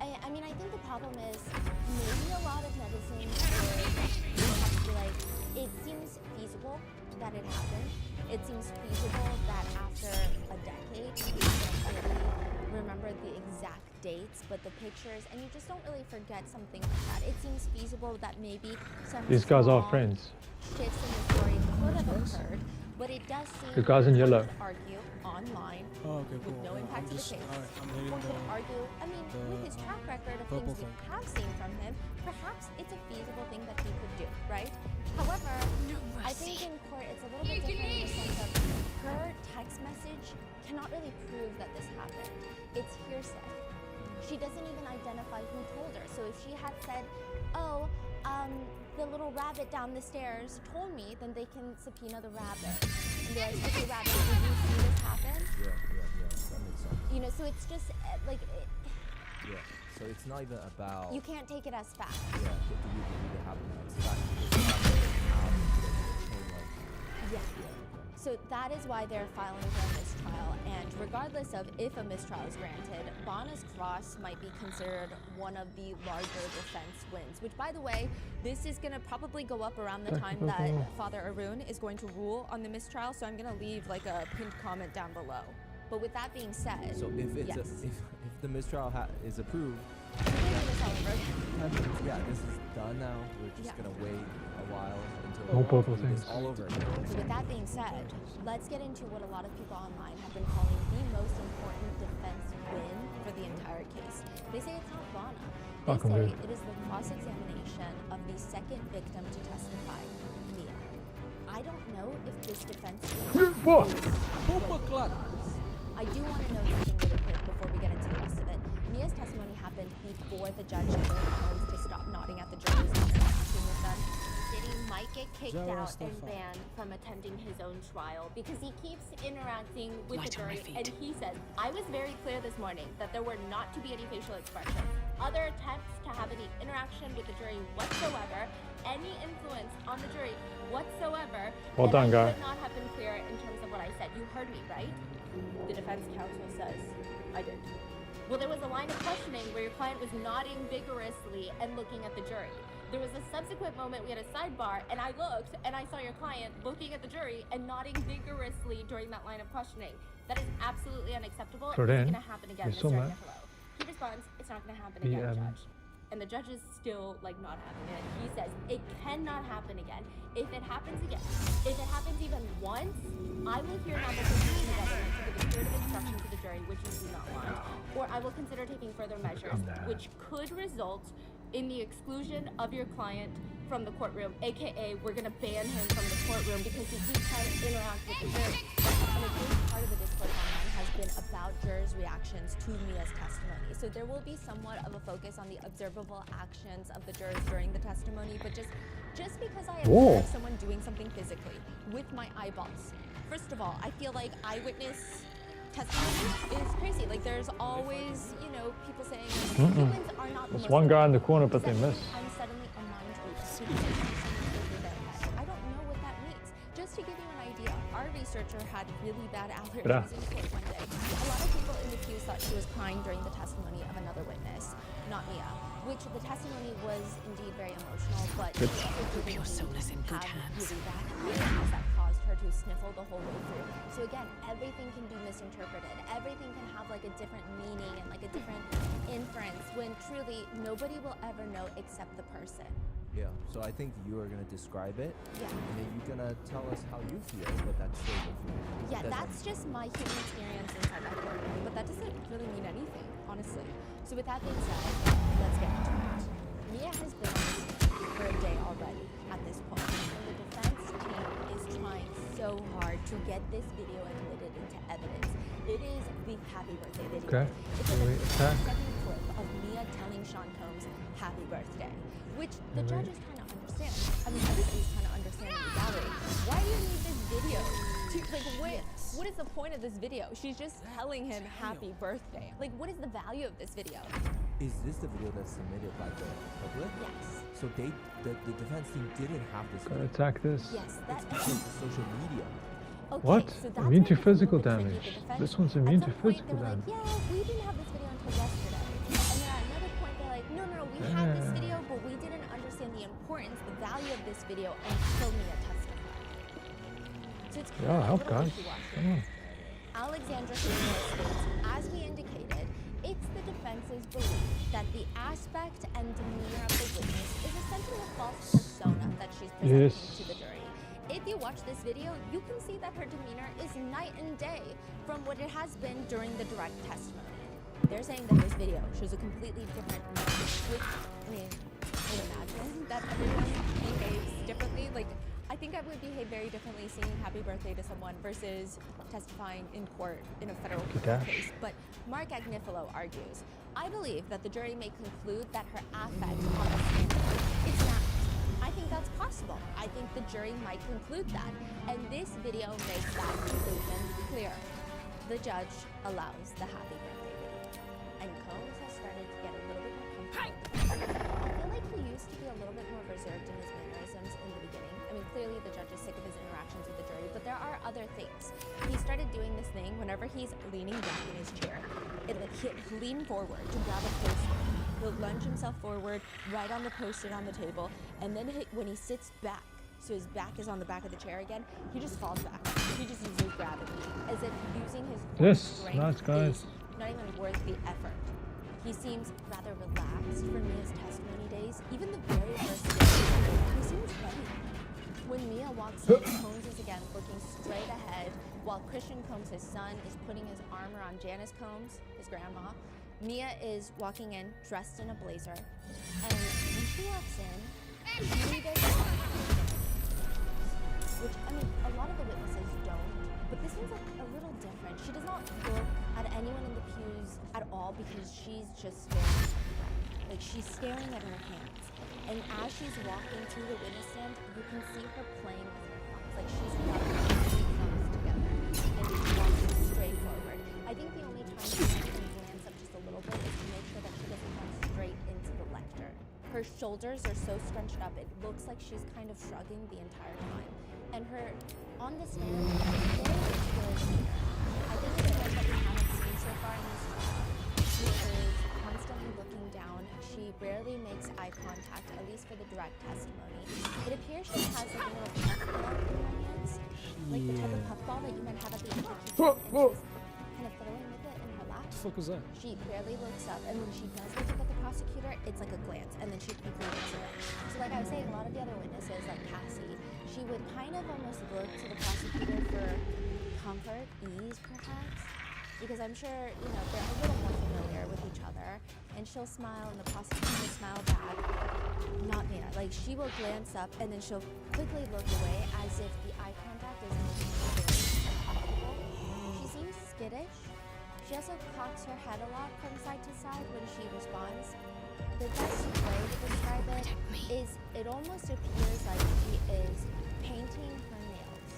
and I mean, I think the problem is maybe a lot of netizens would like, it seems feasible that it happened. It seems feasible that after a decade, you don't really remember the exact dates, but the pictures, and you just don't really forget something like that. It seems feasible that maybe some These guys are small friends. shifts in the story could have occurred, but it does seem The guys in yellow. one could argue online Oh, okay, with cool. no Yeah, impact I'm to the just, case. alright, I'm hitting One could the- argue, I mean, with his track record of purple things we thing. have seen from him, perhaps it's a feasible thing that he could do, right? However, I think in court it's a little bit different in the sense of her text message cannot really prove that this happened. It's hearsay. She doesn't even identify who told her. So if she had said, oh, the little rabbit down the stairs told me, then they can subpoena the rabbit. And be like, okay, rabbit, did you see this happen? Yeah, that makes sense. You know, so it's just like, Yeah, so it's not even about... you can't take it as fact. Yeah, do you believe it happened? It's fact. It's about how the chain of... Yeah. So that is why they're filing for a mistrial, and regardless of if a mistrial is granted, Bana's cross might be considered one of the larger defense wins, which, by the way, this is going to probably go up around the time that Father Arun is going to rule on the mistrial, so I'm going to leave like a pinned comment down below. But with that being said, So if it's yes. if the mistrial is approved, yeah, this is done now. We're just gonna wait a while until No purple we do this things. all over again. So with that being said, let's get into what a lot of people online have been calling the most important defense win for the entire case. They say it's not Bana. They Fucking say weird. it is the cross-examination of the second victim to testify, Mia. I don't know if this defense win What? I do want to know something really quick before we get into the rest of it. Mia's testimony happened before the judge told Holmes to stop nodding at the jury and interacting with them. City might get kicked Joe out Estefan. and banned from attending his own trial because he keeps interacting with Light the on my jury. feet. And he says, I was very clear this morning that there were not to be any facial expressions, other attempts to have any interaction with the jury whatsoever, any influence on the jury whatsoever. Well and done, I guy. could not have been clear in terms of what I said. You heard me, right? The defense counsel says, I did. Well, there was a line of questioning where your client was nodding vigorously and looking at the jury. There was a subsequent moment, we had a sidebar, and I looked, and I saw your client looking at the jury and nodding vigorously during that line of questioning. That is absolutely unacceptable. So It's then, going to happen again, we Mr. saw that. Niccolo. He responds, it's not going to happen The, again, Judge. And the judge is still, like, not having it. He says, it cannot happen again. If it happens again, if it happens even once, I will hear an opposition from the government to give a curative instruction to the jury, which you do not want, or I will consider taking further measures, which could result in the exclusion of your client from the courtroom, aka we're gonna ban him from the courtroom because he keeps trying to interact with the jury. a big part of the discourse online has been about jurors' reactions to Mia's testimony. So there will be somewhat of a focus on the observable actions of the jurors during the testimony, but just because I observe someone doing something physically with my eyeballs, first of all, I feel like eyewitness testimony is crazy. Like there's always, you know, people saying humans are not the There's most one guy in the corner, but they suddenly, miss. I'm suddenly a mind reader because I see something over their head. I don't know what that means. Just to give you an idea, our researcher had really bad allergies in court one day. A lot of people in the pews thought she was crying during the testimony of another witness, not Mia, which the testimony was indeed very emotional, but she also did Your soul is in good have hands. really bad allergies that caused her to sniffle the whole way through. So again, everything can be misinterpreted. Everything can have like a different meaning and like a different inference when truly nobody will ever know except the person. Yeah, so I think you are gonna describe it. Yeah. And then you're gonna tell us how you feel, but that's still your feeling. Yeah, that's just my human experience inside my courtroom, but that doesn't really mean anything, honestly. So with that being said, let's get into it. Mia has been on this for a day already at this point, and the defense team is trying so hard to get this video admitted into evidence. It is the happy birthday video. Okay. It's a 2-second clip of Mia telling Sean Combs happy birthday, which the judges kind of understand. I mean, everybody's kind of understanding the gallery. Why do you need this video? What is the point of this video? She's just telling him happy birthday. Like, what is the value of this video? Is this the video that's submitted by the public? Yes. So the defense team didn't have this Gotta video. attack this. Yes, It's because of social media. Okay, What? so that's Immune to where it gets a physical little bit tricky. damage. The defense- This one's at immune some to point, physical they were like, damage. yeah, we didn't have this video until yesterday. And then at another point, they're like, no, we had this video, but we didn't understand the importance, the value of this video until Mia testified. So it's kind Yeah, of help, a little guys. wishy-washy. Come on. Alexandra Seymour states, as we indicated, it's the defense's belief that the aspect and demeanor of the witness is essentially a false persona that she's presenting Yes. to the jury. If you watch this video, you can see that her demeanor is night and day from what it has been during the direct testimony. They're saying that this video shows a completely different Mia, which, I mean, I would imagine that everyone behaves differently. Like, I think I would behave very differently singing happy birthday to someone versus testifying in court in a federal criminal case. But Mark Agnifilo argues, I believe that the jury may conclude that her affect on the stand is not. I think that's possible. I think the jury might conclude that. And this video makes that conclusion clear. The judge allows the happy birthday video. And Combs has started to get a little bit more comfortable. I feel like he used to be a little bit more reserved in his mannerisms in the beginning. I mean, clearly the judge is sick of his interactions with the jury, but there are other things. He started doing this thing whenever he's leaning back in his chair. He'll lean forward to grab a post-it. He'll lunge himself forward right on the post-it on the table, and then when he sits back, so his back is on the back of the chair again, he just falls back. He just uses gravity, as if using his Yes, strength nice, guys. is not even worth the effort. He seems rather relaxed for Mia's testimony days. Even the very first day, he seems ready. When Mia walks in, Combs is again looking straight ahead, while Christian Combs, his son, is putting his arm around Janice Combs, his grandma. Mia is walking in, dressed in a blazer, and when she walks in, she does which, I mean, a lot of the witnesses don't, but this one's like a little different. She does not look at anyone in the pews at all because she's just staring at the ground. Like, she's staring at her hands. And as she's walking to the witness stand, you can see her playing with her thumbs. Like, she's rubbing her thumbs together. And she's walking straight forward. I think the only time she can glance up just a little bit is to make sure that she doesn't run straight into the lectern. Her shoulders are so scrunched up, it looks like she's kind of shrugging the entire time. And her, on the stand, is very good. I think it's one that we haven't seen so far in this trial. She is constantly looking down. She rarely makes eye contact, at least for the direct testimony. It appears she has a little puffball in her hands, like the type of puffball that you might have at the end of the kitchen, and she's kind of fiddling with it in her lap. What the fuck was that? She barely looks up, and when she does look up at the prosecutor, it's like a glance, and then she quickly looks away. So like I was saying, a lot of the other witnesses, like Cassie, she would kind of almost look to the prosecutor for comfort, ease perhaps, because I'm sure, you know, they're a little more familiar with each other, and she'll smile and the prosecutor will smile back. Not Mia. Like, she will glance up and then she'll quickly look away as if the eye contact is very uncomfortable. skittish. She also cocks her head a lot from side to side when she responds. The best way to describe it is it almost appears like she is painting her nails.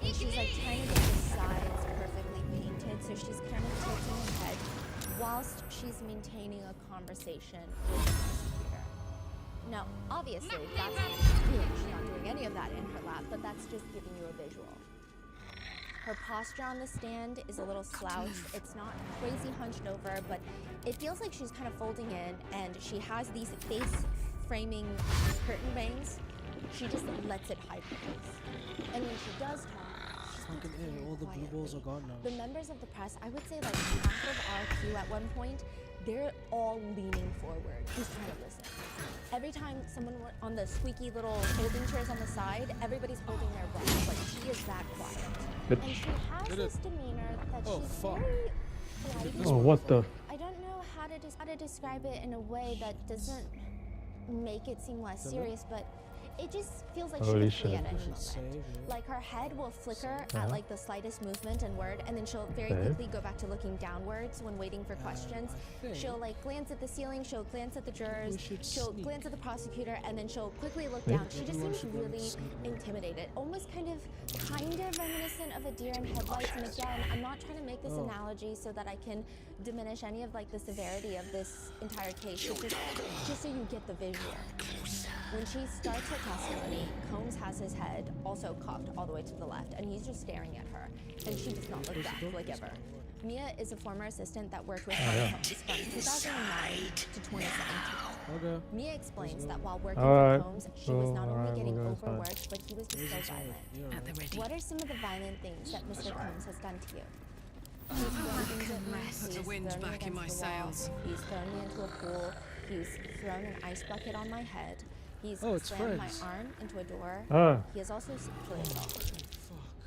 And she's like trying to get the sides perfectly painted, so she's kind of tilting her head whilst she's maintaining a conversation with the prosecutor. Now, obviously, that's she's not doing any of that in her lap, but that's just giving you a visual. Her posture on the stand is a little slouched. It's not crazy hunched over, but it feels like she's kind of folding in, and she has these face-framing curtain bangs. She just lets it hide her face. And when she does talk, she's Fucking all the blue balls are gone now. the members of the press, I would say like half of our queue at one point, they're all leaning forward, just trying to listen. Every time someone on the squeaky little folding chairs on the side, everybody's holding their breath. Like, she is that quiet. And she has this demeanor that she's very polite. Oh, what the? I don't know how to describe it in a way that doesn't make it seem less serious, but it just feels like Holy she's free shit. at any moment. Like her head will flicker at like the slightest movement and word, and then she'll very quickly go back to looking downwards when waiting for questions. She'll like glance at the ceiling, she'll glance at the jurors, she'll glance at the prosecutor, and then she'll quickly look down. She just seems really intimidated, almost kind of reminiscent of a deer in headlights. And again, I'm not trying to make this analogy so that I can diminish any of like the severity of this entire case, but just so you get the visual. When she starts her testimony, Combs has his head also cocked all the way to the left, and he's just staring at her, and she does not look back, like ever. Mia is a former assistant that worked with Combs from 2009 to 2017. Mia explains that while working with Combs, she was not only getting overworked, but he was just so violent. What are some of the violent things that Mr. Combs has done to you? He's thrown things at me, he's thrown me against the wall, he's thrown me into a pool, he's thrown an ice bucket on my head, he's slammed my arm into a door, he has also sexually assaulted me.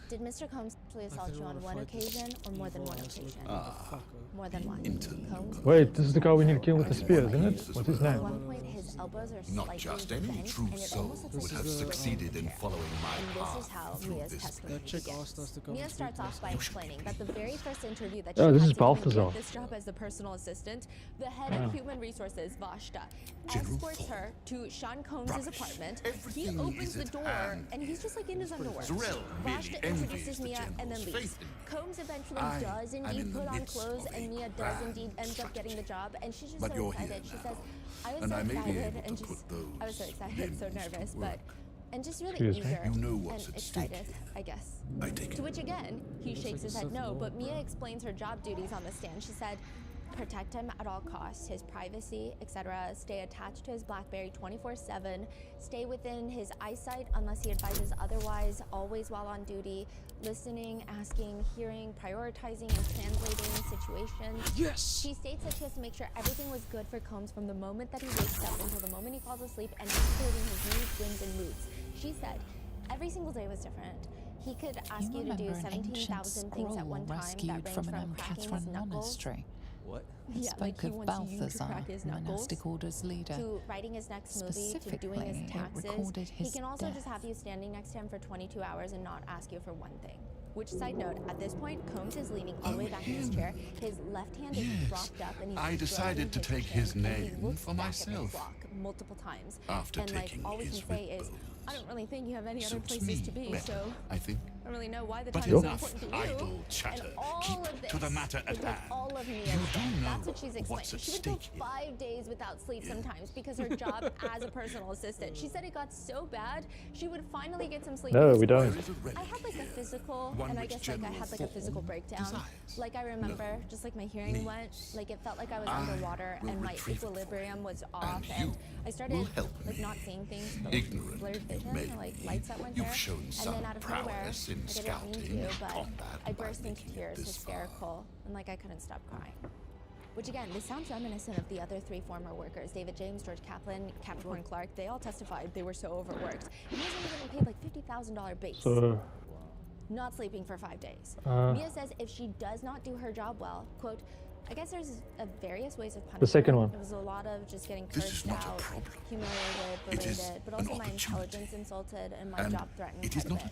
Did Mr. Combs sexually assault you on one occasion or more than one occasion? More than one. Combs Wait, this is the guy we need to kill with the spear, isn't it? What's his at name? one point, his elbows are Not slightly just any bent, true and it soul almost looks would like have she's succeeded in there. following my And this is path how through Mia's this testimony begins. Mia starts off by explaining that the very first interview that she Oh, this had is to even Balthazar. get this job as the personal assistant, the head of human resources, Vashta, escorts her to Sean Combs' apartment. He opens the door, and he's just like in his underwear. Vashta introduces Mia and then leaves. Combs eventually does indeed put on clothes, and Mia does indeed ends up getting the job, and she's just so excited. She says, I was so excited and just, I was so excited, so nervous, but, and just really eager and excited, I guess. To which again, he shakes his head no, but Mia explains her job duties on the stand. She said, protect him at all costs, his privacy, etc. Stay attached to his BlackBerry 24/7. Stay within his eyesight unless he advises otherwise, always while on duty. Listening, asking, hearing, prioritizing, and translating situations. Yes! She states that she has to make sure everything was good for Combs from the moment that he wakes up until the moment he falls asleep, and including his needs, whims, and moods. She said, every single day was different. He could ask you to do 17,000 things at one time that range from cracking his knuckles. What? It spoke of Balthazar, monastic order's leader. To writing his next movie, to doing his taxes. He can also just have you standing next to him for 22 hours and not ask you for one thing. Which, side note, at this point, Combs is leaning all the way back in his chair. His left hand is propped up, and he's I decided to take his name for back at the myself. clock multiple times. After and taking all we his can say is, I don't really think you have any other Suits places me to be, better, so I think. I don't really know why the But time is so enough important to you. idle chatter. And all Keep of this to the matter at is with hand. all of Mia's You do stuff. know That's what she's explaining. what's at She would go stake here. 5 days without sleep sometimes because her job as a personal assistant. She said it got so bad she would finally get some sleep. No, because we don't. I had like a physical, One and I which guess like I general had like a physical breakdown. desires. Like I remember, just like my hearing went, like it felt like I was underwater will and my retrieve it equilibrium was off, you and I started will help like me. not seeing things, but like Ignorant blurred it vision, may or like be, lights that went you've there. shown And some then out of nowhere, prowess in I didn't mean scouting to, and but combat I by burst into making it tears, this far. hysterical, and like I couldn't stop crying. Which again, this sounds reminiscent of the other three former workers. David James, George Kaplan, Capricorn Clark, they all testified they were so overworked. He was only getting paid like $50,000 base. So, Not sleeping for 5 days. Uh. Mia says if she does not do her job well, quote, I guess there's various ways of punishment. The second one. It was a lot of just getting cursed out, humiliated, berated, but also my intelligence insulted and my job threatened quite a bit.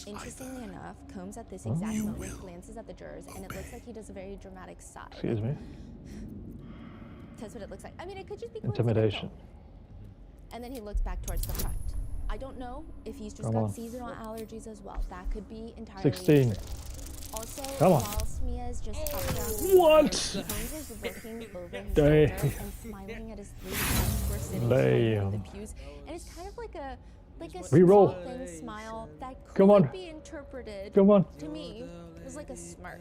Interestingly enough, Combs at this exact moment glances at the jurors, and it looks like he does a very dramatic sigh. Excuse me. That's what it looks like. I mean, it could just be Intimidation. And then he looks back towards the front. I don't know if he's just got seasonal allergies as well. That could be entirely 16. true. Also, Come on. while Smia's just up What? Combs is looking over his shoulder and smiling at his three friends who are sitting behind the pews. And it's kind of like a Reroll. thin smile that Come on. could be interpreted Come on. to me was like a smirk.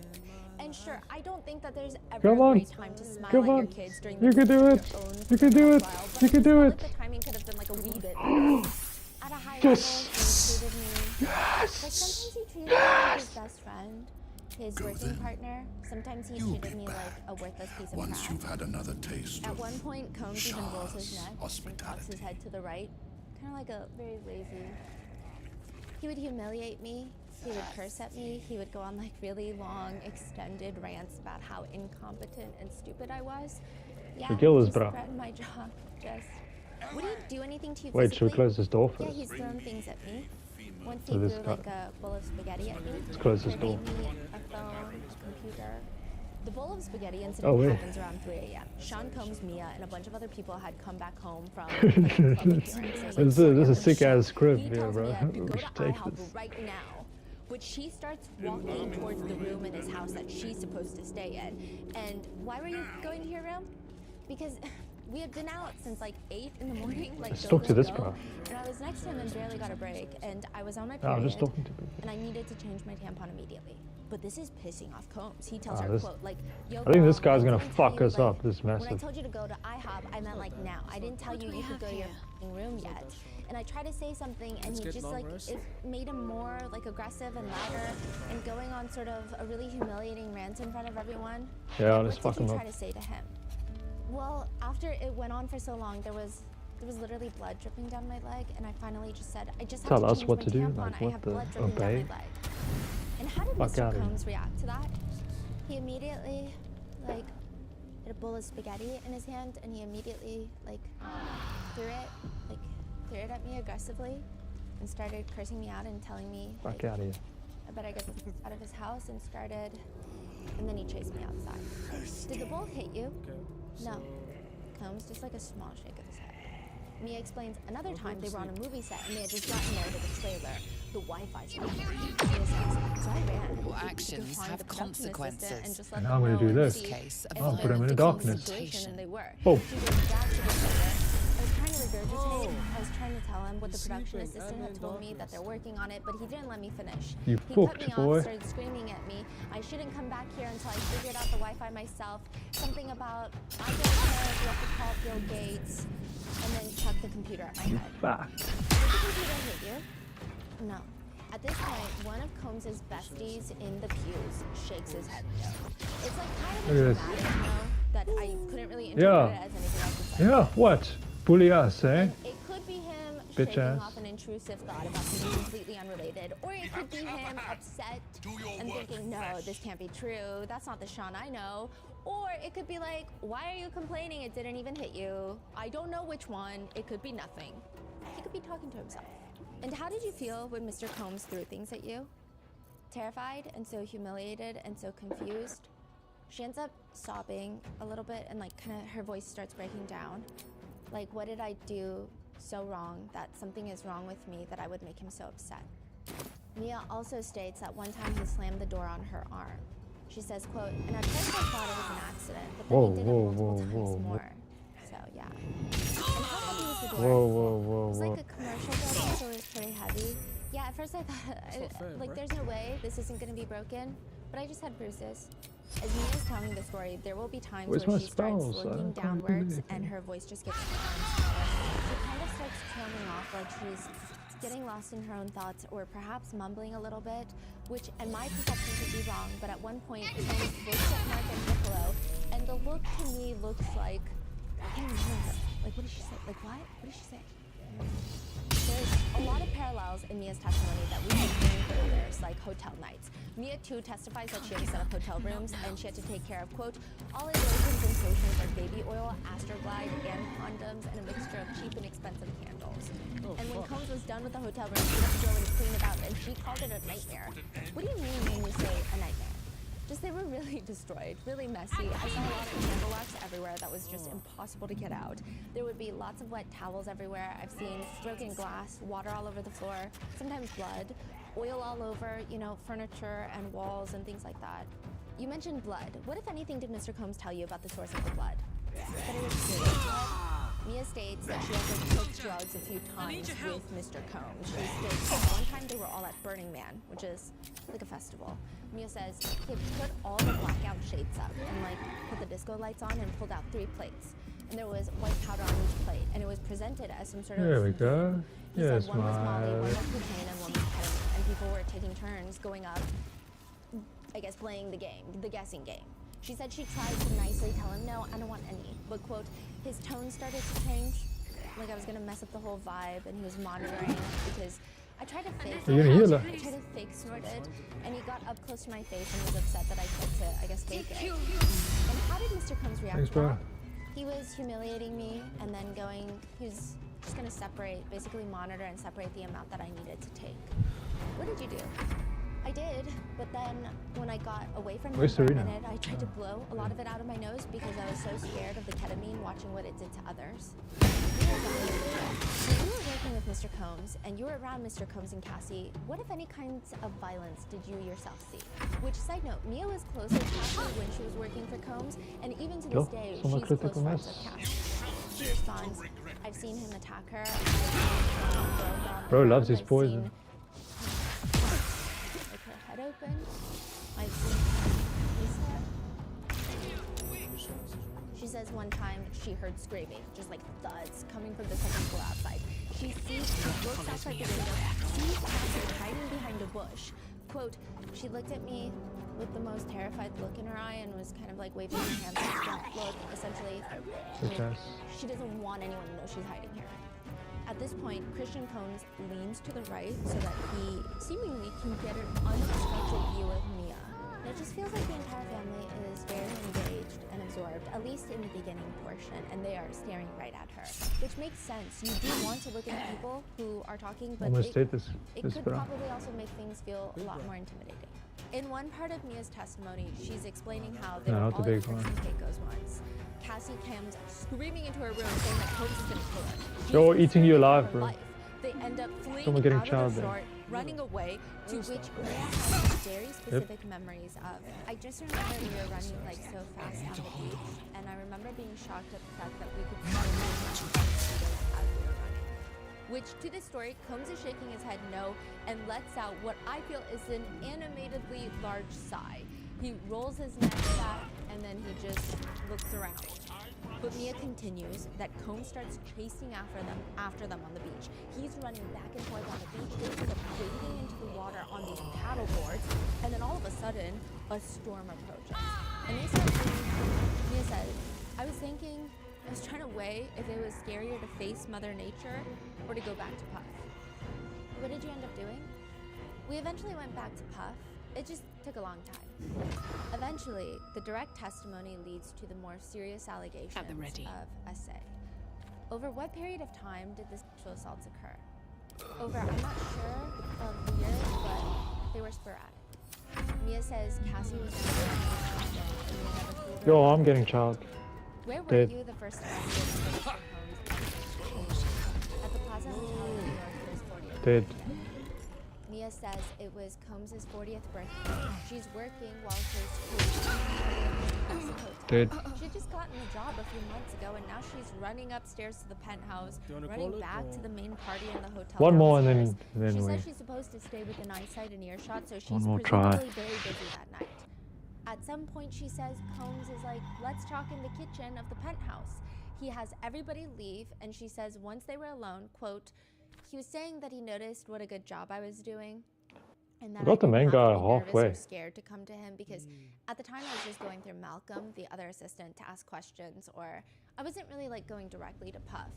And sure, I don't think that there's ever Come a on. great time to smile Come at on. your kids during the You can do course it. of your own You can do it. trial, but You I can just do felt it. like the timing could have been like a wee bit better. At a high level, he treated me like sometimes he treated me like his best friend, his working partner. Sometimes he treated me like a worthless piece of Once crap. you've had another taste At of one point, Combs even rolls his neck and hospitality. cocks his head to the right, kind of like a very lazy. He would humiliate me. He would curse at me. He would go on like really long, extended rants about how incompetent and stupid I was. Yeah, Forgill us, just bro. threatened my job. Just would he do anything to you Wait, physically? should we close this door Yeah, first? he's thrown things at me. Once he So threw this like a bowl of spaghetti at me. Let's close this He door. gave me a phone, a computer. The bowl of spaghetti incident Oh, wait. happens around 3 a.m. Sean Combs, Mia, and a bunch of other people had come back home from like, a club appearance. This is a sick ass script He here, tells bro. Mia to go We to should take IHOP this. right now. But she starts walking towards the room in his house that she's supposed to stay in. And why were you going to your room? Because we had been out since like 8 in the morning. Like, Let's go, talk to go, this go. bro. And I was next to him and barely got a break. And I was on my No, period. I'm just talking to people. And I needed to change my tampon immediately. But this is pissing off Combs. He tells Ah, her, this- quote, like, yo, I think girl, this guy's I gonna didn't tell fuck you, us like, up. This when I massive. told you to go to IHOP, I meant like now. I didn't tell you you could go to your f***ing room yet. And I tried to say something, and he just like it made him more like aggressive and louder, and going on sort of a really humiliating rant in front of everyone. Yeah, Like, let's what fuck did him you up. try to say to him? Well, after it went on for so long, there was literally blood dripping down my leg, and I finally just said, I just have Tell to us change what my to do, tampon. like, I what have the- blood dripping obey? down my leg. And how did Fuck Mr. outta here. Combs react to that? He immediately, like, had a bowl of spaghetti in his hand, and he immediately, like, threw it at me aggressively, and started cursing me out and telling me, Fuck like, out of here. I better get out of his house, and then he chased me outside. Did the bowl hit you? No. Combs, just like a small shake of his head. Mia explains another time they were on a movie set and they had just gotten there to the trailer. The Wi-Fi's not working. Mia says, so I ran. All to actions find have the production assistant consequences. and just let And them I'm gonna know do in this. the Case of if I'll they put him in were the in a darkness. situation, and they were. Oh. She goes back to the trailer. I was trying to regurgitate. I was trying to tell him what the production assistant had told me, that they're working on it, but he didn't let me finish. You He cut fucked, me boy. off, started screaming at me. I shouldn't come back here until I figured out the Wi-Fi myself. Something about, I don't care, you have to call Bill Gates. And then chucked the computer at my head. Fact. Did the computer hit you? No. At this point, one of Combs's besties in the pews shakes his head no. It's like kind of a Look at dramatic this. no that I couldn't really interpret Yeah. it as anything else besides Yeah, what? Bully us, eh? it could be him Bitch shaking ass. off an intrusive thought about something completely unrelated, or it could be him upset and thinking, no, this can't be true. That's not the Sean I know. Or it could be like, why are you complaining? It didn't even hit you. I don't know which one. It could be nothing. He could be talking to himself. And how did you feel when Mr. Combs threw things at you? Terrified and so humiliated and so confused. She ends up sobbing a little bit and like kind of her voice starts breaking down. Like, what did I do so wrong that something is wrong with me that I would make him so upset? Mia also states that one time he slammed the door on her arm. She says, quote, and at first I thought it was an accident, but then he did it multiple times more. So yeah. And how heavy was the door? It was like a commercial building, so it was pretty heavy. Yeah, at first I thought, like, there's no way this isn't gonna be broken, but I just had bruises. As Mia's telling the story, there will be times Where's where my she starts spouse? I looking can't downwards believe and it. her voice just gets smaller and smaller. She kind of starts trailing off like she's getting lost in her own thoughts or perhaps mumbling a little bit, which, and my perception could be wrong, but at one point, Combs looks at Mark and Piccolo, and the look to me looks like, I can't remember. Like, what did she say? Like, what? What did she say? There's a lot of parallels in Mia's testimony that we've been hearing for years, like hotel nights. Mia too testifies that she had to set up hotel rooms and she had to take care of, quote, all lotions and potions like baby oil, Astroglide, and condoms, and a mixture of cheap and expensive candles. And when Combs was done with the hotel room, she had to go and clean it up, and she called it a nightmare. What do you mean when you say a nightmare? Just they were really destroyed, really messy. I saw a lot of candle wax everywhere that was just impossible to get out. There would be lots of wet towels everywhere. I've seen broken glass, water all over the floor, sometimes blood, oil all over, you know, furniture and walls and things like that. You mentioned blood. What, if anything, did Mr. Combs tell you about the source of the blood? That it was human blood? Mia states that she also took drugs a few times with Mr. Combs. She states that one time they were all at Burning Man, which is like a festival. Mia says he had put all the blackout shades up and like put the disco lights on and pulled out 3 plates. And there was white powder on each plate, and it was presented as some sort of... There we go. He Yes, said one was Molly, one my. was cocaine, and one was ketamine. And people were taking turns going up, I guess, playing the game, the guessing game. She said she tried to nicely tell him, no, I don't want any. But, quote, his tone started to change. Like I was going to mess up the whole vibe, and he was monitoring because I tried to fake You're gonna heal her. I tried to fake snort it, and he got up close to my face and was upset that I tried to, I guess, fake it. And how did Mr. Combs react Thanks, to bro. that? He was humiliating me and then he was just going to separate, basically monitor and separate the amount that I needed to take. What did you do? I did, but then when I got away from him Where's for a Serena? minute, I tried to blow a lot of it out of my nose because I was so scared of the ketamine watching what it did to others. When you were working with Mr. Combs and you were around Mr. Combs and Cassie, what, if any, kinds of violence did you yourself see? Which, side note, Mia was close with Cassie when she was working for Combs, and even to this day, she's somewhat close critical friends mess. with Cassie. She responds, I've seen him attack her. Bro loves his I've poison. seen like her head open. I've seen She says one time she heard screaming, just like thuds coming from the second floor outside. She looks outside the window, sees Cassie hiding behind a bush. Quote, she looked at me with the most terrified look in her eye and was kind of like waving her hands like that look, essentially. She doesn't want anyone to know she's hiding here. At this point, Christian Combs leans to the right so that he seemingly can get an unobstructed view of Mia. And it just feels like the entire family is very engaged and absorbed, at least in the beginning portion, and they are staring right at her. Which makes sense. You do want to look at people who are talking, but Almost did this. it This could bro. probably also make things feel a lot more intimidating. In one part of Mia's testimony, she's explaining how they No, were not the all at big one. Turks and Caicos once. Cassie comes screaming into her room saying that Combs is gonna kill her. She's You're eating you concerned for alive, her bro. life. They end up fleeing Someone getting out of child the there. resort, running away, to which Mia has very specific memories of. I just remember we were running like so fast on the beach, and I remember being shocked at the fact that we could see as we were running. Which, to this story, Combs is shaking his head no and lets out what I feel is an animatedly large sigh. He rolls his neck back and then he just looks around. But Mia continues that Combs starts chasing after them on the beach. He's running back and forth on the beach. He ends up wading into the water on these paddle boards, and then all of a sudden, a storm approaches. And they start Mia says, I was thinking, I was trying to weigh if it was scarier to face Mother Nature or to go back to Puff. What did you end up doing? We eventually went back to Puff. It just took a long time. Eventually, the direct testimony leads to the more serious allegations of SA. Over what period of time did the sexual assaults occur? Over, I'm not sure of the years, but they were sporadic. Mia says Cassie was Yo, I'm getting child. Where were Dead. you the first time you visited Mr. Combs? At the Plaza Hotel in New York for his 40th Dead. birthday. Mia says it was Combs' 40th birthday. She's working while his Dead. She had just gotten the job a few months ago, and now she's running upstairs to the penthouse, Do you wanna running call it, back or- to the main party in the hotel. One more and downstairs. then She we. says she's supposed to stay within eyesight and earshot, so she's One more presumably try. very busy that night. At some point, she says Combs is like, let's talk in the kitchen of the penthouse. He has everybody leave, and she says once they were alone, quote, he was saying that he noticed what a good job I was doing. And I that got the didn't main have to guy be nervous halfway. or scared to come to him, because at the time I was just going through Malcolm, the other assistant, to ask questions, or I wasn't really like going directly to Puff.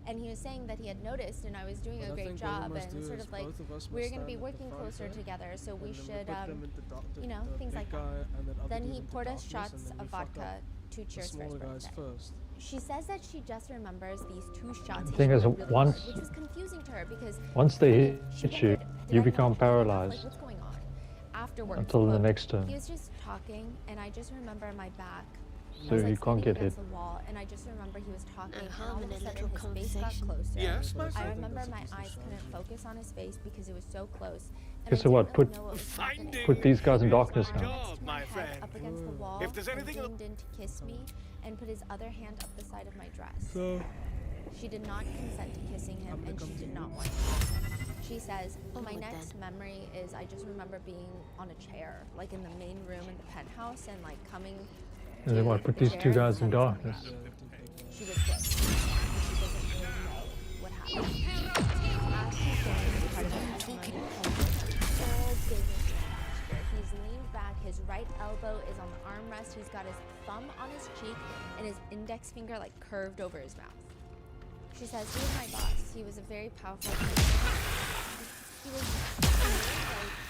And he was saying that he had noticed and I was doing What a I great think what we job, must and do sort is of like both of us we're must going to be stand at the working front closer there, together, so we and then should, put them into you know, the things big like guy that. and then other Then dude he into poured us darkness, shots and then of we fuck vodka up to the cheers for his smaller guys birthday. first. She says that she just remembers these 2 shots The thing hitting is, her really once- hard, which was confusing to her because Once they I mean, hit she you, wondered, did you I become not hit enough? Like, paralyzed what's going on? Afterwards, until the quote, next turn. he was just talking, and I just remember my back. So I was, like, you can't standing get against hit. the wall, and I just remember he was talking, and all harm of in a a sudden little his face got closer. Yes, my I friend. remember my eyes couldn't focus on his face because it was so close. And Okay, I so didn't what? really Put know what was happening. put these guys in darkness Next now. to my head, up against the wall, If there's anything and leaned in to kiss me and put his other hand up the side of my dress. So She did not consent to kissing him, and she did not want to. She says, my next memory is I just remember being on a chair, like in the main room in the penthouse, and like coming And then to what? Put the these two chair, guys in and someone was darkness. coming up. She was close. She doesn't really know what happened. As she's going into part of the testimony, full business manager. He's leaned back, his right elbow is on the armrest, he's got his thumb on his cheek, and his index finger like curved over his mouth. She says, he was my boss. He was a very powerful person. He was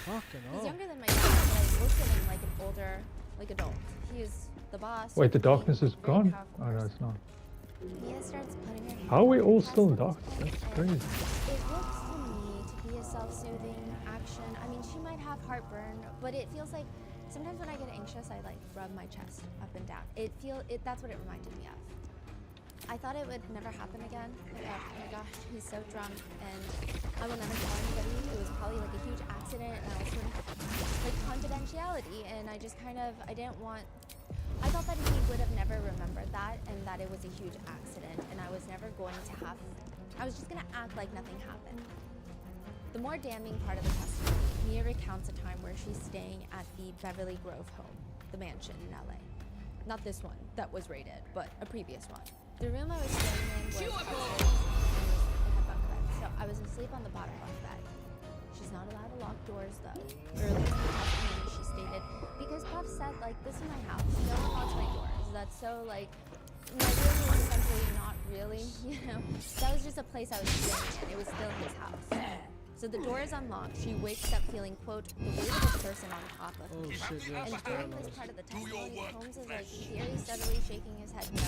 fucking he's hell. younger than my dad, but I looked at him like an older, like adult. He is the boss. Wait, the he darkness was is a very gone? powerful Oh no, person. it's not. Mia starts putting her hand How are we on all her still in chest at darkness? this point, That's and crazy. it looks to me to be a self-soothing action. I mean, she might have heartburn, but it feels like sometimes when I get anxious, I like rub my chest up and down. That's what it reminded me of. I thought it would never happen again. Like, oh my gosh, he's so drunk, and I will never tell anybody. It was probably like a huge accident, and I was sort of like confidentiality, and I just kind of, I thought that he would have never remembered that, and that it was a huge accident, and I was never going to have, I was just gonna act like nothing happened. The more damning part of the testimony, Mia recounts a time where she's staying at the Beverly Grove home, the mansion in LA. Not this one that was raided, but a previous one. The room I was staying in was upstairs, and it had bunk beds, so I was asleep on the bottom bunk bed. She's not allowed to lock doors though. Earlier in the testimony, she stated, because Puff said, like, this is my house, no one locks my doors. That's so, like, my room was essentially not really, you know, that was just a place I was staying in. It was still his house. So the door is unlocked. She wakes up feeling, quote, the weight of a person on top of Oh, me. shit, yeah, And she's during paralyzed. this part of the testimony, Holmes is like very steadily shaking his head no.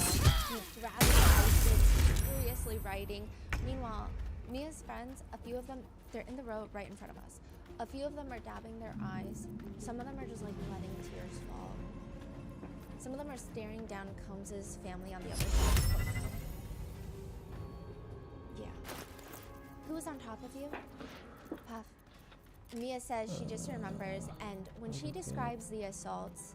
He grabs his eyelids, furiously writing. Meanwhile, Mia's friends, a few of them, they're in the row right in front of us. A few of them are dabbing their eyes. Some of them are just like letting tears fall. Some of them are staring down Combs's family on the other side of the courtroom. Yeah. Who was on top of you? Puff. Mia says she just remembers, and when she describes the assaults,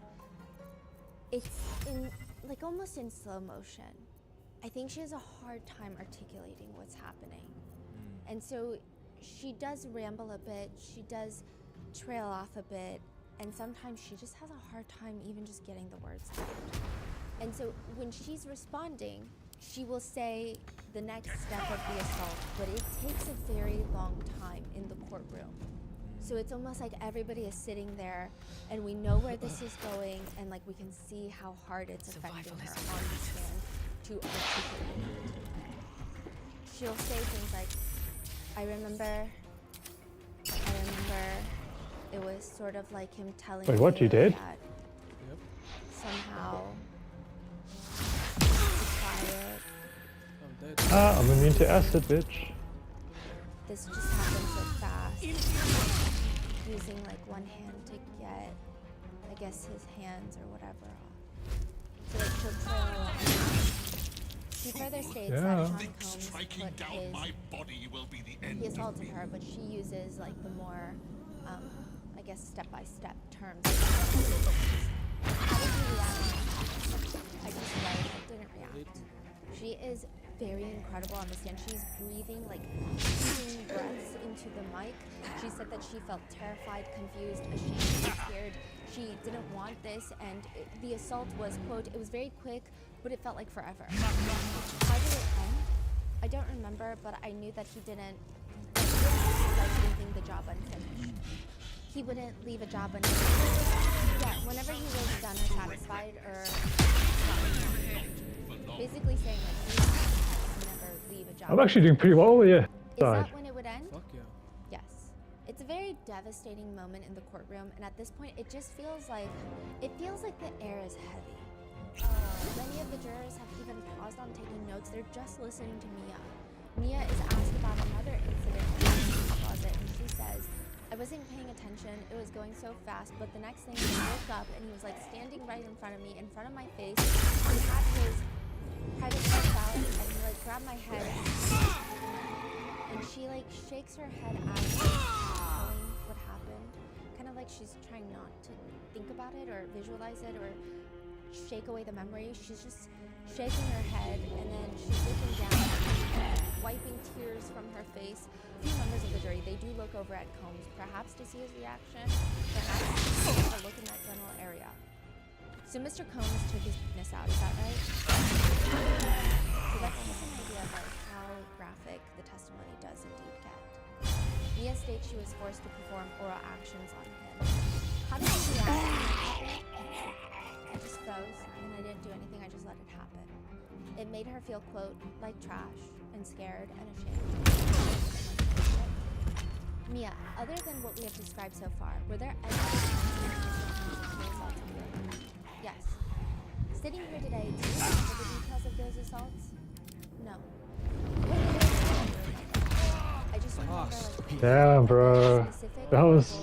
it's in, like, almost in slow motion. I think she has a hard time articulating what's happening. And so she does ramble a bit, she does trail off a bit, and sometimes she just has a hard time even just getting the words out. And so when she's responding, she will say the next step of the assault, but it takes a very long time in the courtroom. So it's almost like everybody is sitting there and we know where this is going, and like we can see how hard it's affecting her on the stand to articulate it. She'll say things like, I remember it was sort of like him telling Wait, what, me you did? that somehow quiet. I'm immune to acid, bitch. This just happened so fast. Using like one hand to get, I guess, his hands or whatever off. So like she'll trail off. She further states that Sean Combs he assaulted her, but she uses like the more, I guess, step-by-step terms. How did you react? I just didn't react. She is very incredible on the stand. She's breathing, like, deep breaths into the mic. She said that she felt terrified, confused, ashamed, scared. She didn't want this, and the assault was, quote, it was very quick, but it felt like forever. How did it end? I don't remember, but I knew that he didn't, like, leaving the job unfinished. he wouldn't leave a job whenever he was done or satisfied or basically saying like he would never leave a job. I'm actually doing pretty well here. Is that when it would end? Fuck yeah. Yes. It's a very devastating moment in the courtroom, and at this point it just feels like the air is heavy. Many of the jurors have even paused on taking notes. They're just listening to Mia. Mia is asked about another incident in the closet, and she says, I wasn't paying attention, it was going so fast, but the next thing he woke up and he was like standing right in front of me, in front of my face. He had his private parts out and he like grabbed my head and she like shakes her head at me, telling what happened. Kind of like she's trying not to think about it or visualize it or shake away the memory. She's just shaking her head and then she's looking down, wiping tears from her face. A few members of the jury, they do look over at Combs, perhaps to see his reaction, perhaps to have a look in that general area. So Mr. Combs took his penis out, is that right? So that's just an idea of like how graphic the testimony does indeed get. Mia states she was forced to perform oral actions on him. How did he react? I just froze and I didn't do anything, I just let it happen. It made her feel, quote, like trash and scared and ashamed. Mia, other than what we have described so far, were there any assaults? Yes. Sitting here today, do you remember the details of those assaults? No. I just remember like Damn, bro. That was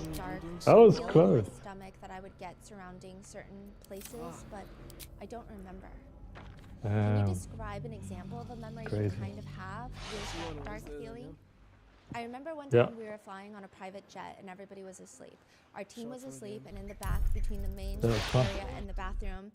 close. stomach that I would get surrounding certain places, but I don't remember. Can Damn. you describe an example of a memory you Crazy. kind of have with that dark feeling? I remember one Yeah. time we were flying on a private jet and everybody was asleep. Our team was asleep, and in the back between the main That's fun. area and the bathroom,